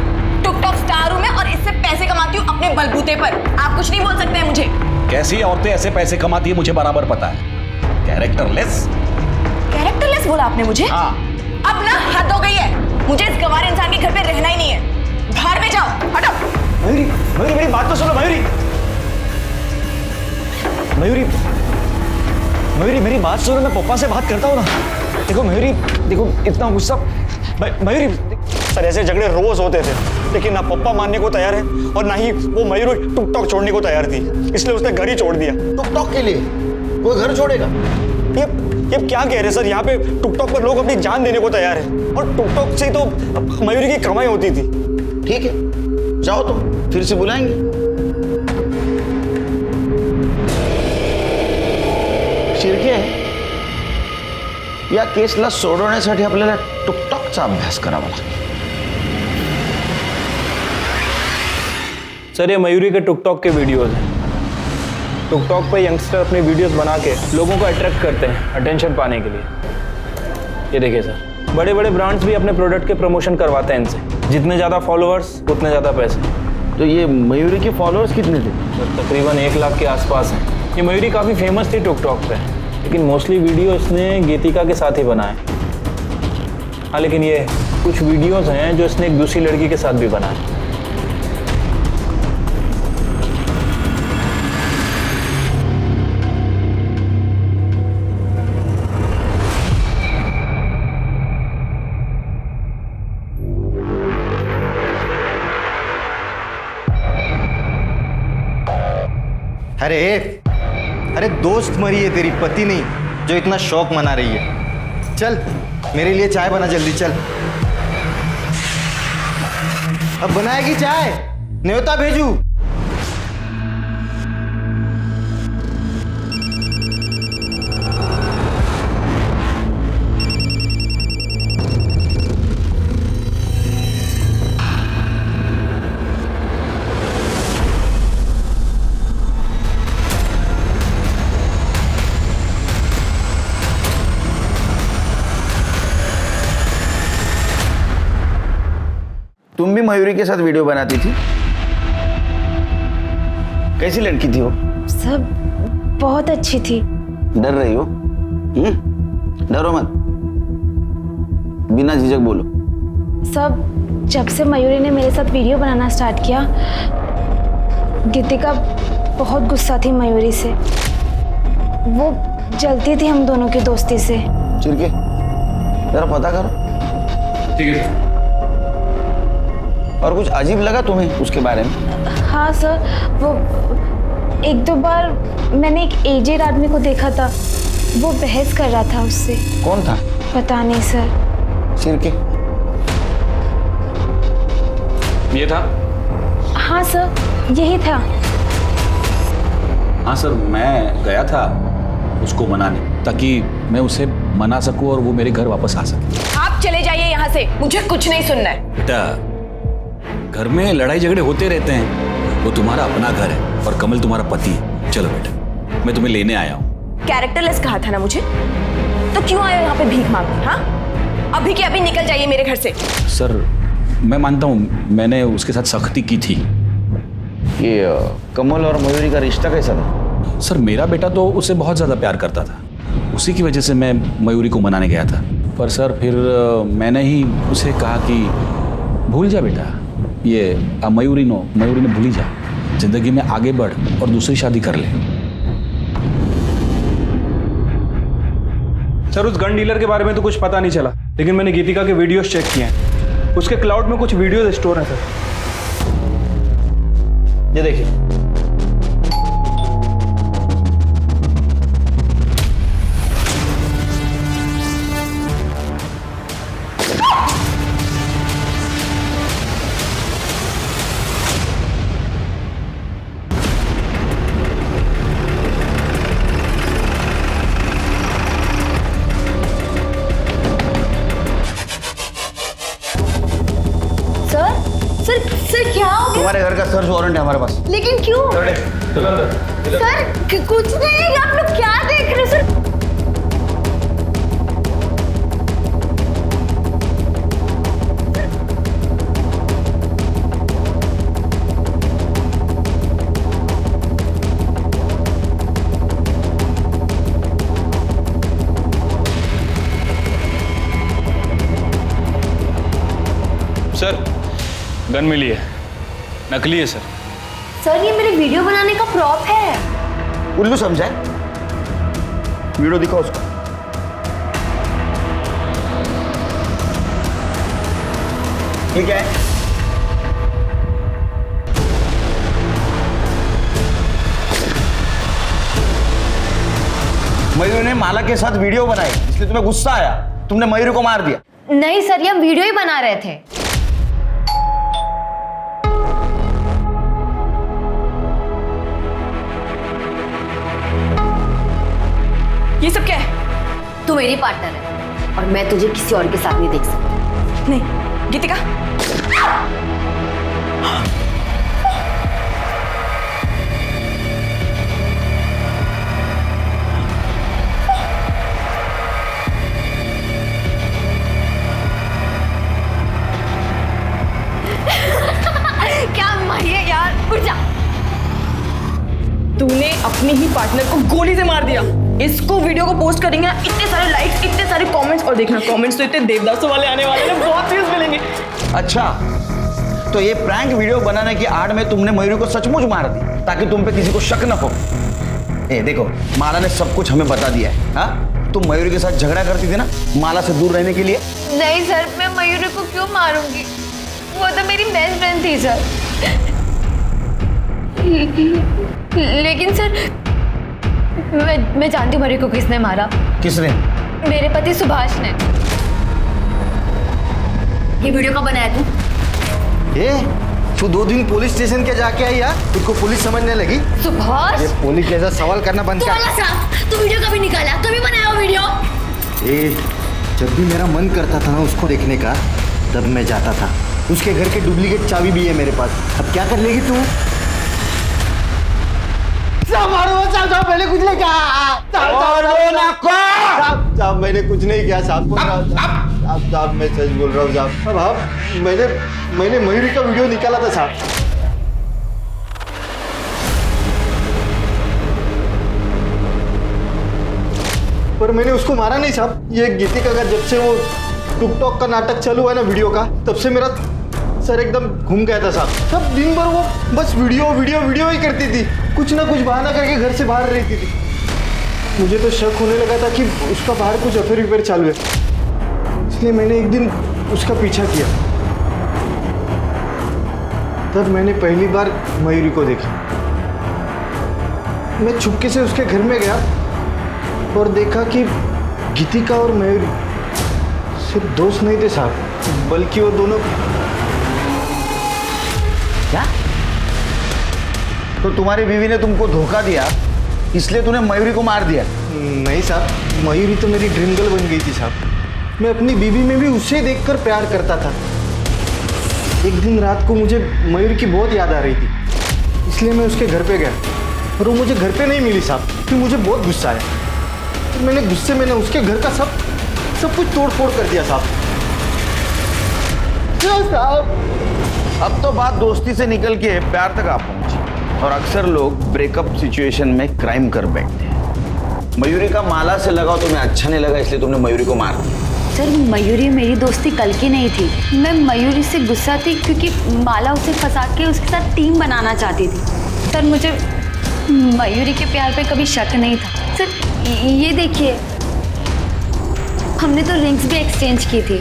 टिकटॉक स्टार हूं मैं और इससे पैसे कमाती हूँ अपने बलबूते पर। आप कुछ नहीं बोल सकते हैं मुझे। कैसी औरतें ऐसे पैसे कमाती है मुझे बराबर पता है। कैरेक्टरलेस। कैरेक्टरलेस बोला आपने मुझे? हाँ। अब ना हद हो गई है, मुझे इस गंवार इंसान के घर पे रहना ही नहीं है। बाहर में जाओ, हटो। मयूरी, मयूरी मेरी बात तो सुनो। मयूरी, मयूरी, मयूरी मेरी बात सुनो, मैं पप्पा से बात करता हूँ ना। देखो मयूरी, देखो इतना गुस्सा। मयूरी, सर ऐसे झगड़े रोज होते थे, लेकिन ना पप्पा मानने को तैयार है और ना ही वो मयूरी टिकटॉक छोड़ने को तैयार थी, इसलिए उसने घर ही छोड़ दिया। टिकटॉक के लिए कोई घर छोड़ेगा? ये क्या कह रहे हैं सर? यहाँ पे टिकटॉक पर लोग अपनी जान देने को तैयार है, और टिकटॉक से ही तो मयूरी की कमाई होती थी। ठीक है, जाओ तुम, फिर से बुलाएंगे। शिर्के या केसला सोडवण्यासाठी आपल्याला टिकटॉकचा अभ्यास करावा लागेल। सर ये मयूरी के टिकटॉक के वीडियोस हैं। टिकटॉक पे यंगस्टर अपने वीडियोस बना के लोगों को अट्रैक्ट करते हैं अटेंशन पाने के लिए। ये देखिए सर, बड़े बड़े ब्रांड्स भी अपने प्रोडक्ट के प्रमोशन करवाते हैं इनसे। जितने ज़्यादा फॉलोअर्स उतने ज़्यादा पैसे। तो ये मयूरी के फॉलोअर्स कितने थे? सर तकरीबन 1 लाख के आसपास हैं। ये मयूरी काफ़ी फेमस थी टिकटॉक पे, लेकिन मोस्टली वीडियो इसने गीतिका के साथ ही बनाए। हाँ लेकिन ये कुछ वीडियोस हैं जो इसने एक दूसरी लड़की के साथ भी बनाए। अरे दोस्त मरी है तेरी, पति नहीं, जो इतना शौक मना रही है। चल मेरे लिए चाय बना जल्दी, चल। अब बनाएगी चाय? न्योता भेजू? तुम भी मयूरी के साथ वीडियो बनाती थी? कैसी लड़की थी वो? सब बहुत अच्छी थी। डर रही हो? डरो मत, बिना झिझक बोलो। सब जब से मयूरी ने मेरे साथ वीडियो बनाना स्टार्ट किया, गीतिका बहुत गुस्सा थी मयूरी से। वो जलती थी हम दोनों की दोस्ती से। चिरके जरा पता करो। ठीक है। और कुछ अजीब लगा तुम्हें उसके बारे में? हाँ सर, एक दो बार मैंने एक एजेड आदमी को देखा था, वो बहस कर रहा था उससे। कौन था? पता नहीं सर। सिर के? ये था? हाँ सर, यही था। हाँ सर, मैं गया था उसको मनाने, ताकि मैं उसे मना सकूं और वो मेरे घर वापस आ सके। आप चले जाइए यहाँ से, मुझे कुछ नहीं सुनना है। बेटा, घर में लड़ाई झगड़े होते रहते हैं, वो तुम्हारा अपना घर है और कमल तुम्हारा पति है। चलो बेटा, मैं तुम्हें लेने आया हूँ। कैरेक्टरलेस कहा था ना मुझे, तो क्यों आए हो यहाँ पे भीख मांगने? हाँ, अभी के अभी निकल जाइए मेरे घर से। सर, मैं मानता हूँ मैंने उसके साथ सख्ती की थी। ये कमल और मयूरी का रिश्ता कैसा था? सर, मेरा बेटा तो उससे बहुत ज़्यादा प्यार करता था, उसी की वजह से मैं मयूरी को मनाने गया था। पर सर, फिर मैंने ही उसे कहा कि भूल जा बेटा, ये मयूरी ने भूल ही जा, जिंदगी में आगे बढ़ और दूसरी शादी कर ले। सर, उस गन डीलर के बारे में तो कुछ पता नहीं चला, लेकिन मैंने गीतिका के वीडियोस चेक किए हैं। उसके क्लाउड में कुछ वीडियोस स्टोर हैं सर। ये देखिए। सर क्या हो गया? तुम्हारे घर का सर्च वारंट है हमारे पास। लेकिन क्यों? सर कुछ नहीं, आप लोग क्या देख रहे हो सर? सर, गन मिली है, नकली है सर। सर, ये मेरे वीडियो बनाने का प्रॉप है। उल्लू समझा है? वीडियो दिखाओ उसको। ये क्या है? मयूरी ने माला के साथ वीडियो बनाई, इसलिए तुम्हें गुस्सा आया, तुमने मयूरी को मार दिया। नहीं सर, ये हम वीडियो ही बना रहे थे। ये सब क्या है? तू मेरी पार्टनर है और मैं तुझे किसी और के साथ नहीं देख सकती। नहीं, गीतिका। क्या मारिए यार, उठ जा। तूने अपने ही पार्टनर को गोली से मार दिया। इसको वीडियो को पोस्ट करेंगे ना, इतने सारे लाइक्स, इतने सारे कमेंट्स, और देखना कमेंट्स तो इतने देवदासों वाले आने वाले हैं, बहुत व्यूज मिलेंगे। अच्छा, तो ये प्रैंक वीडियो बनाने की आड़ में तुमने मयूरी को सचमुच मार दी ताकि तुम पे किसी को शक न हो। ए देखो, माला ने सब कुछ हमें बता दिया है। हाँ, तुम मयूरी के साथ झगड़ा करती थी ना माला से दूर रहने के लिए। नहीं सर, मैं मयूरी को क्यों मारूंगी? वो तो मेरी बेस्ट फ्रेंड थी सर। लेकिन सर, मैं जानती हूँ मयूरी को किसने मारा। किसने? मेरे पति सुभाष ने। ये वीडियो कब बनाया तू? तू 2 दिन पुलिस स्टेशन के जाके आई यार, तुझको पुलिस समझने लगी? सुभाष, ये पुलिस जैसा सवाल करना बंद कर। तू वीडियो कभी निकाला, कभी बनाया वो वीडियो? जब भी मेरा मन करता था ना उसको देखने का, तब मैं जाता था। उसके घर के डुप्लीकेट चाबी भी है मेरे पास। अब क्या कर लेगी तू? साहब, मैंने कुछ नहीं कहा। साहब, मैंने कुछ नहीं किया साहब। साहब, मैं सच बोल रहा हूँ साहब। अब मैंने मयूरी का वीडियो निकाला था साहब। पर मैंने उसको मारा नहीं साहब। ये गीतिका का जब से वो टिकटॉक का नाटक चालू हुआ ना वीडियो का, तब से मेरा सर एकदम घूम गया था साहब। सब दिन भर वो बस वीडियो ही करती थी, कुछ ना कुछ बहाना करके घर से बाहर रहती थी। मुझे तो शक होने लगा था कि उसका बाहर कुछ अफेयर चालू है, इसलिए मैंने एक दिन उसका पीछा किया। तब मैंने पहली बार मयूरी को देखा। मैं चुपके से उसके घर में गया और देखा कि गीतिका और मयूरी सिर्फ दोस्त नहीं थे साहब, बल्कि वो दोनों। क्या? तो तुम्हारी बीवी ने तुमको धोखा दिया, इसलिए तूने मयूरी को मार दिया? नहीं साहब, मयूरी तो मेरी ड्रीम गर्ल बन गई थी साहब। मैं अपनी बीवी में भी उसे देखकर प्यार करता था। एक दिन रात को मुझे मयूरी की बहुत याद आ रही थी, इसलिए मैं उसके घर पे गया और वो मुझे घर पे नहीं मिली साहब। फिर मुझे बहुत गुस्सा आया, तो गुस्से में उसके घर का सब कुछ तोड़ फोड़ कर दिया साहब। अब तो बात दोस्ती से निकल के प्यार तक आ पहुंची, और अक्सर लोग ब्रेकअप सिचुएशन में क्राइम कर बैठते हैं। मयूरी का माला से लगाव तुम्हें अच्छा नहीं लगा, इसलिए तुमने मयूरी को मार दिया। सर मयूरी मेरी दोस्ती कल की नहीं थी। मैं मयूरी से गुस्सा थी क्योंकि माला उसे फंसा के उसके साथ टीम बनाना चाहती थी। सर मुझे मयूरी के प्यार पे कभी शक नहीं था। सर ये देखिए, हमने तो रिंग्स भी एक्सचेंज की थी।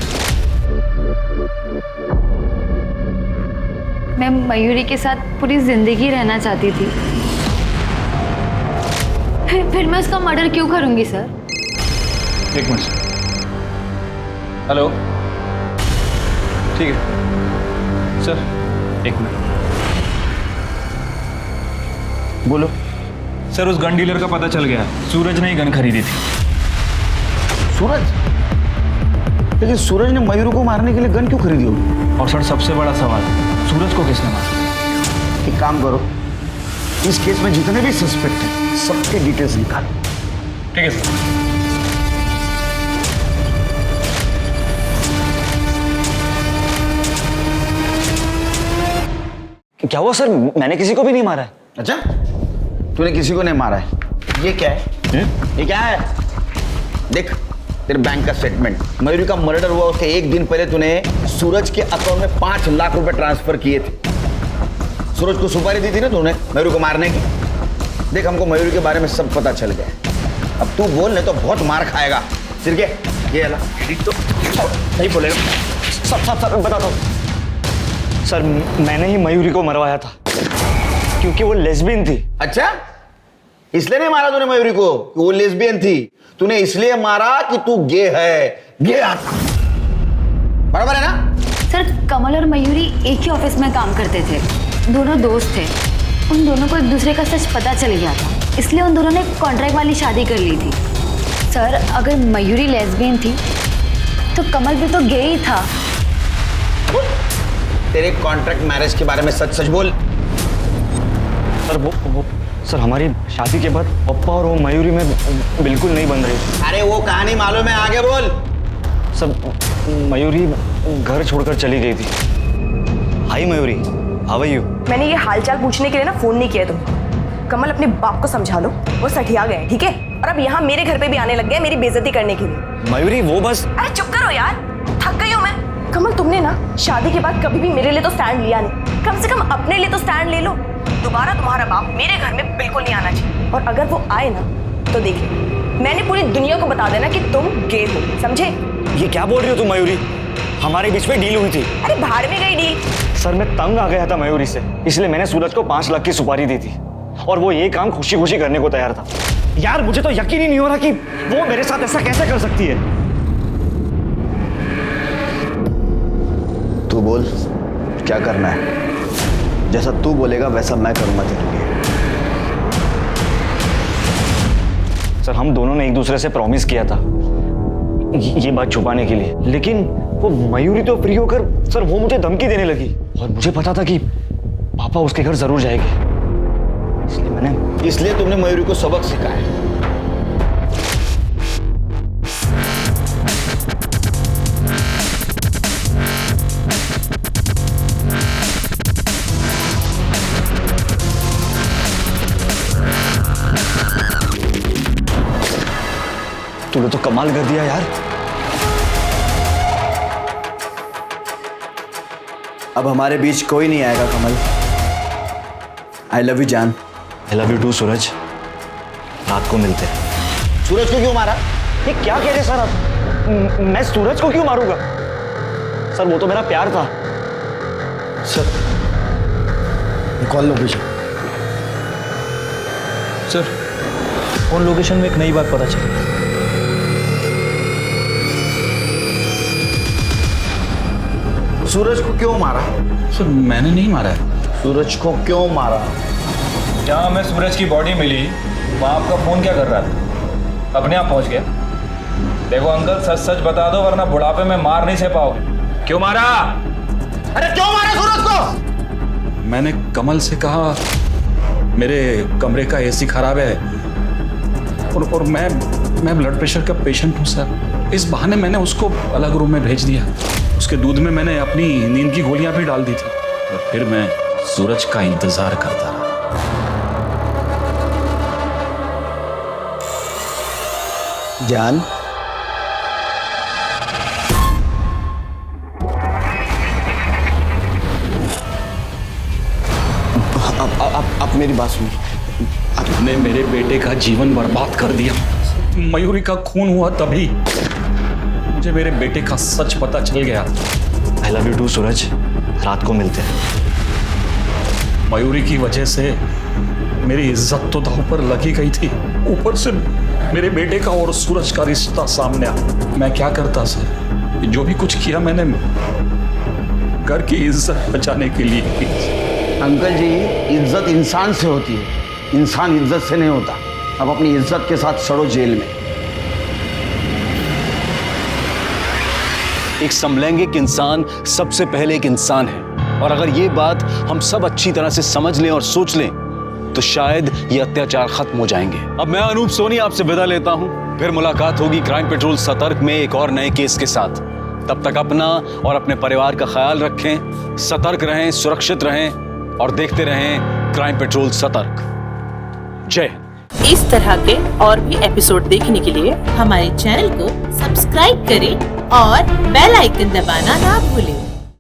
मैं मयूरी के साथ पूरी जिंदगी रहना चाहती थी। फिर मैं उसका मर्डर क्यों करूंगी सर? एक मिनट। हेलो, ठीक है सर, एक मिनट। बोलो सर, उस गन डीलर का पता चल गया, सूरज ने ही गन खरीदी थी। सूरज? लेकिन सूरज ने मयूरी को मारने के लिए गन क्यों खरीदी होगी? और सर सबसे बड़ा सवाल, सूरज को किसने मारा? एक काम करो, इस केस में जितने भी सस्पेक्ट हैं सबके डिटेल्स निकालो। ठीक है सर। क्या हुआ सर? मैंने किसी को भी नहीं मारा है। अच्छा, तूने किसी को नहीं मारा है? ये क्या है? ये क्या है? देख, तेरे बैंक का स्टेटमेंट। मयूरी का मर्डर हुआ उसके एक दिन पहले तूने सूरज के अकाउंट में 5 लाख रुपए ट्रांसफर किए थे। सूरज को सुपारी दी थी ना तूने मयूरी को मारने की। देख, हमको मयूरी के बारे में सब पता चल गया। अब तू बोल, नहीं तो बहुत मार खाएगा। सिरके, ये अला तो नहीं बोलेगा। सर बताता हूँ सर, मैंने ही मयूरी को मरवाया था क्योंकि वो लेस्बियन थी। अच्छा, इसलिए नहीं मारा तूने मयूरी को? वो लेस्बियन थी। तूने इसलिए मारा कि तू गे है। गे आता, बराबर है ना? सर कमल और मयूरी एक ही ऑफिस में काम करते थे, दोनों दोस्त थे। उन दोनों को एक दूसरे का सच पता चल गया था, इसलिए उन दोनों ने कॉन्ट्रैक्ट वाली शादी कर ली थी। सर अगर मयूरी लेस्बियन थी तो कमल भी तो गे ही था। तेरे कॉन्ट्रैक्ट मैरिज के बारे में सच सच बोल। सर हमारी शादी के बाद पप्पा और वो मयूरी में बिल्कुल नहीं बन रही। अरे वो कहानी मालूम है, आगे बोल। सर मयूरी घर छोड़कर चली गई थी। हाय मयूरी, हाउ आर यू? मैंने ये हालचाल पूछने के लिए ना फोन नहीं किया तुम। कमल अपने बाप को समझा लो, वो सठिया गए, ठीक है? और अब यहाँ मेरे घर पे भी आने लग गए मेरी बेइज्जती करने के लिए। मयूरी वो बस। अरे चुप करो यार, थक गई हूँ मैं। कमल तुमने ना शादी के बाद कभी भी मेरे लिए तो स्टैंड लिया नहीं, कम से कम अपने लिए तो स्टैंड ले लो। दोबारा तुम्हारा बाप मेरे घर में बिल्कुल नहीं आना चाहिए, और अगर वो आए ना तो देखिए, मैंने पूरी दुनिया को बता देना कि तुम गे हो, समझे? ये क्या बोल रही हो तुम मयूरी? हमारे बीच में डील हुई थी। अरे बाहर में गई डील। सर मैं तंग आ गया था मयूरी से, इसलिए मैंने सूरज को 5 लाख की सुपारी दी थी, और वो ये काम खुशी खुशी करने को तैयार था। यार मुझे तो यकीन ही नहीं हो रहा कि वो मेरे साथ ऐसा कैसे कर सकती है। तू बोल, क्या करना है? जैसा तू बोलेगा वैसा मैं करूंगा तेरे लिए। सर हम दोनों ने एक दूसरे से प्रॉमिस किया था ये बात छुपाने के लिए, लेकिन वो मयूरी तो फ्री होकर सर वो मुझे धमकी देने लगी, और मुझे पता था कि पापा उसके घर जरूर जाएंगे, इसलिए तुमने मयूरी को सबक सिखाया। तूने तो कमाल कर दिया यार। अब हमारे बीच कोई नहीं आएगा कमल। आई लव यू जान। आई लव यू टू सूरज। रात को मिलते हैं। सूरज को क्यों मारा? ये क्या कह रहे सर आप? मैं सूरज को क्यों मारूंगा? सर वो तो मेरा प्यार था। Sir call location. Sir phone location में एक नई बात पता चली। सूरज को क्यों मारा? सर मैंने नहीं मारा है। सूरज को क्यों मारा? जहाँ हमें सूरज की बॉडी मिली वहाँ आपका फोन क्या कर रहा था? अपने आप पहुँच गया। देखो अंकल, सच सच बता दो वरना बुढ़ापे में मार नहीं सह पाओगे। क्यों मारा? अरे क्यों मारा सूरज को? मैंने कमल से कहा मेरे कमरे का एसी खराब है और मैं ब्लड प्रेशर का पेशेंट हूँ सर। इस बहाने मैंने उसको अलग रूम में भेज दिया। उसके दूध में मैंने अपनी नींद की गोलियां भी डाल दी थी और फिर मैं सूरज का इंतजार करता रहा। जान, आप मेरी बात सुनिए। आपने मेरे बेटे का जीवन बर्बाद कर दिया। मयूरी का खून हुआ तभी मुझे मेरे बेटे का सच पता चल गया। आई लव यू टू सूरज, रात को मिलते हैं। मयूरी की वजह से मेरी इज्जत तो दांव पर लगी गई थी, ऊपर से मेरे बेटे का और सूरज का रिश्ता सामने आ। मैं क्या करता सर? जो भी कुछ किया मैंने घर की इज्जत बचाने के लिए की। अंकल जी, इज्जत इंसान से होती है, इंसान इज्जत से नहीं होता। अब अपनी इज्जत के साथ सड़ो जेल में। एक समलैंगिक इंसान सबसे पहले एक इंसान है, और अगर ये बात हम सब अच्छी तरह से समझ लें और सोच लें तो शायद ये अत्याचार खत्म हो जाएंगे। अब मैं अनूप सोनी आपसे विदा लेता हूं। फिर मुलाकात होगी क्राइम पेट्रोल सतर्क में एक और नए केस के साथ। तब तक अपना और अपने परिवार का ख्याल रखें, सतर्क रहें, सुरक्षित रहें और देखते रहें क्राइम पेट्रोल सतर्क। जय। इस तरह के और भी एपिसोड देखने के लिए हमारे चैनल को सब्सक्राइब करें और बेल आइकन दबाना ना भूलें।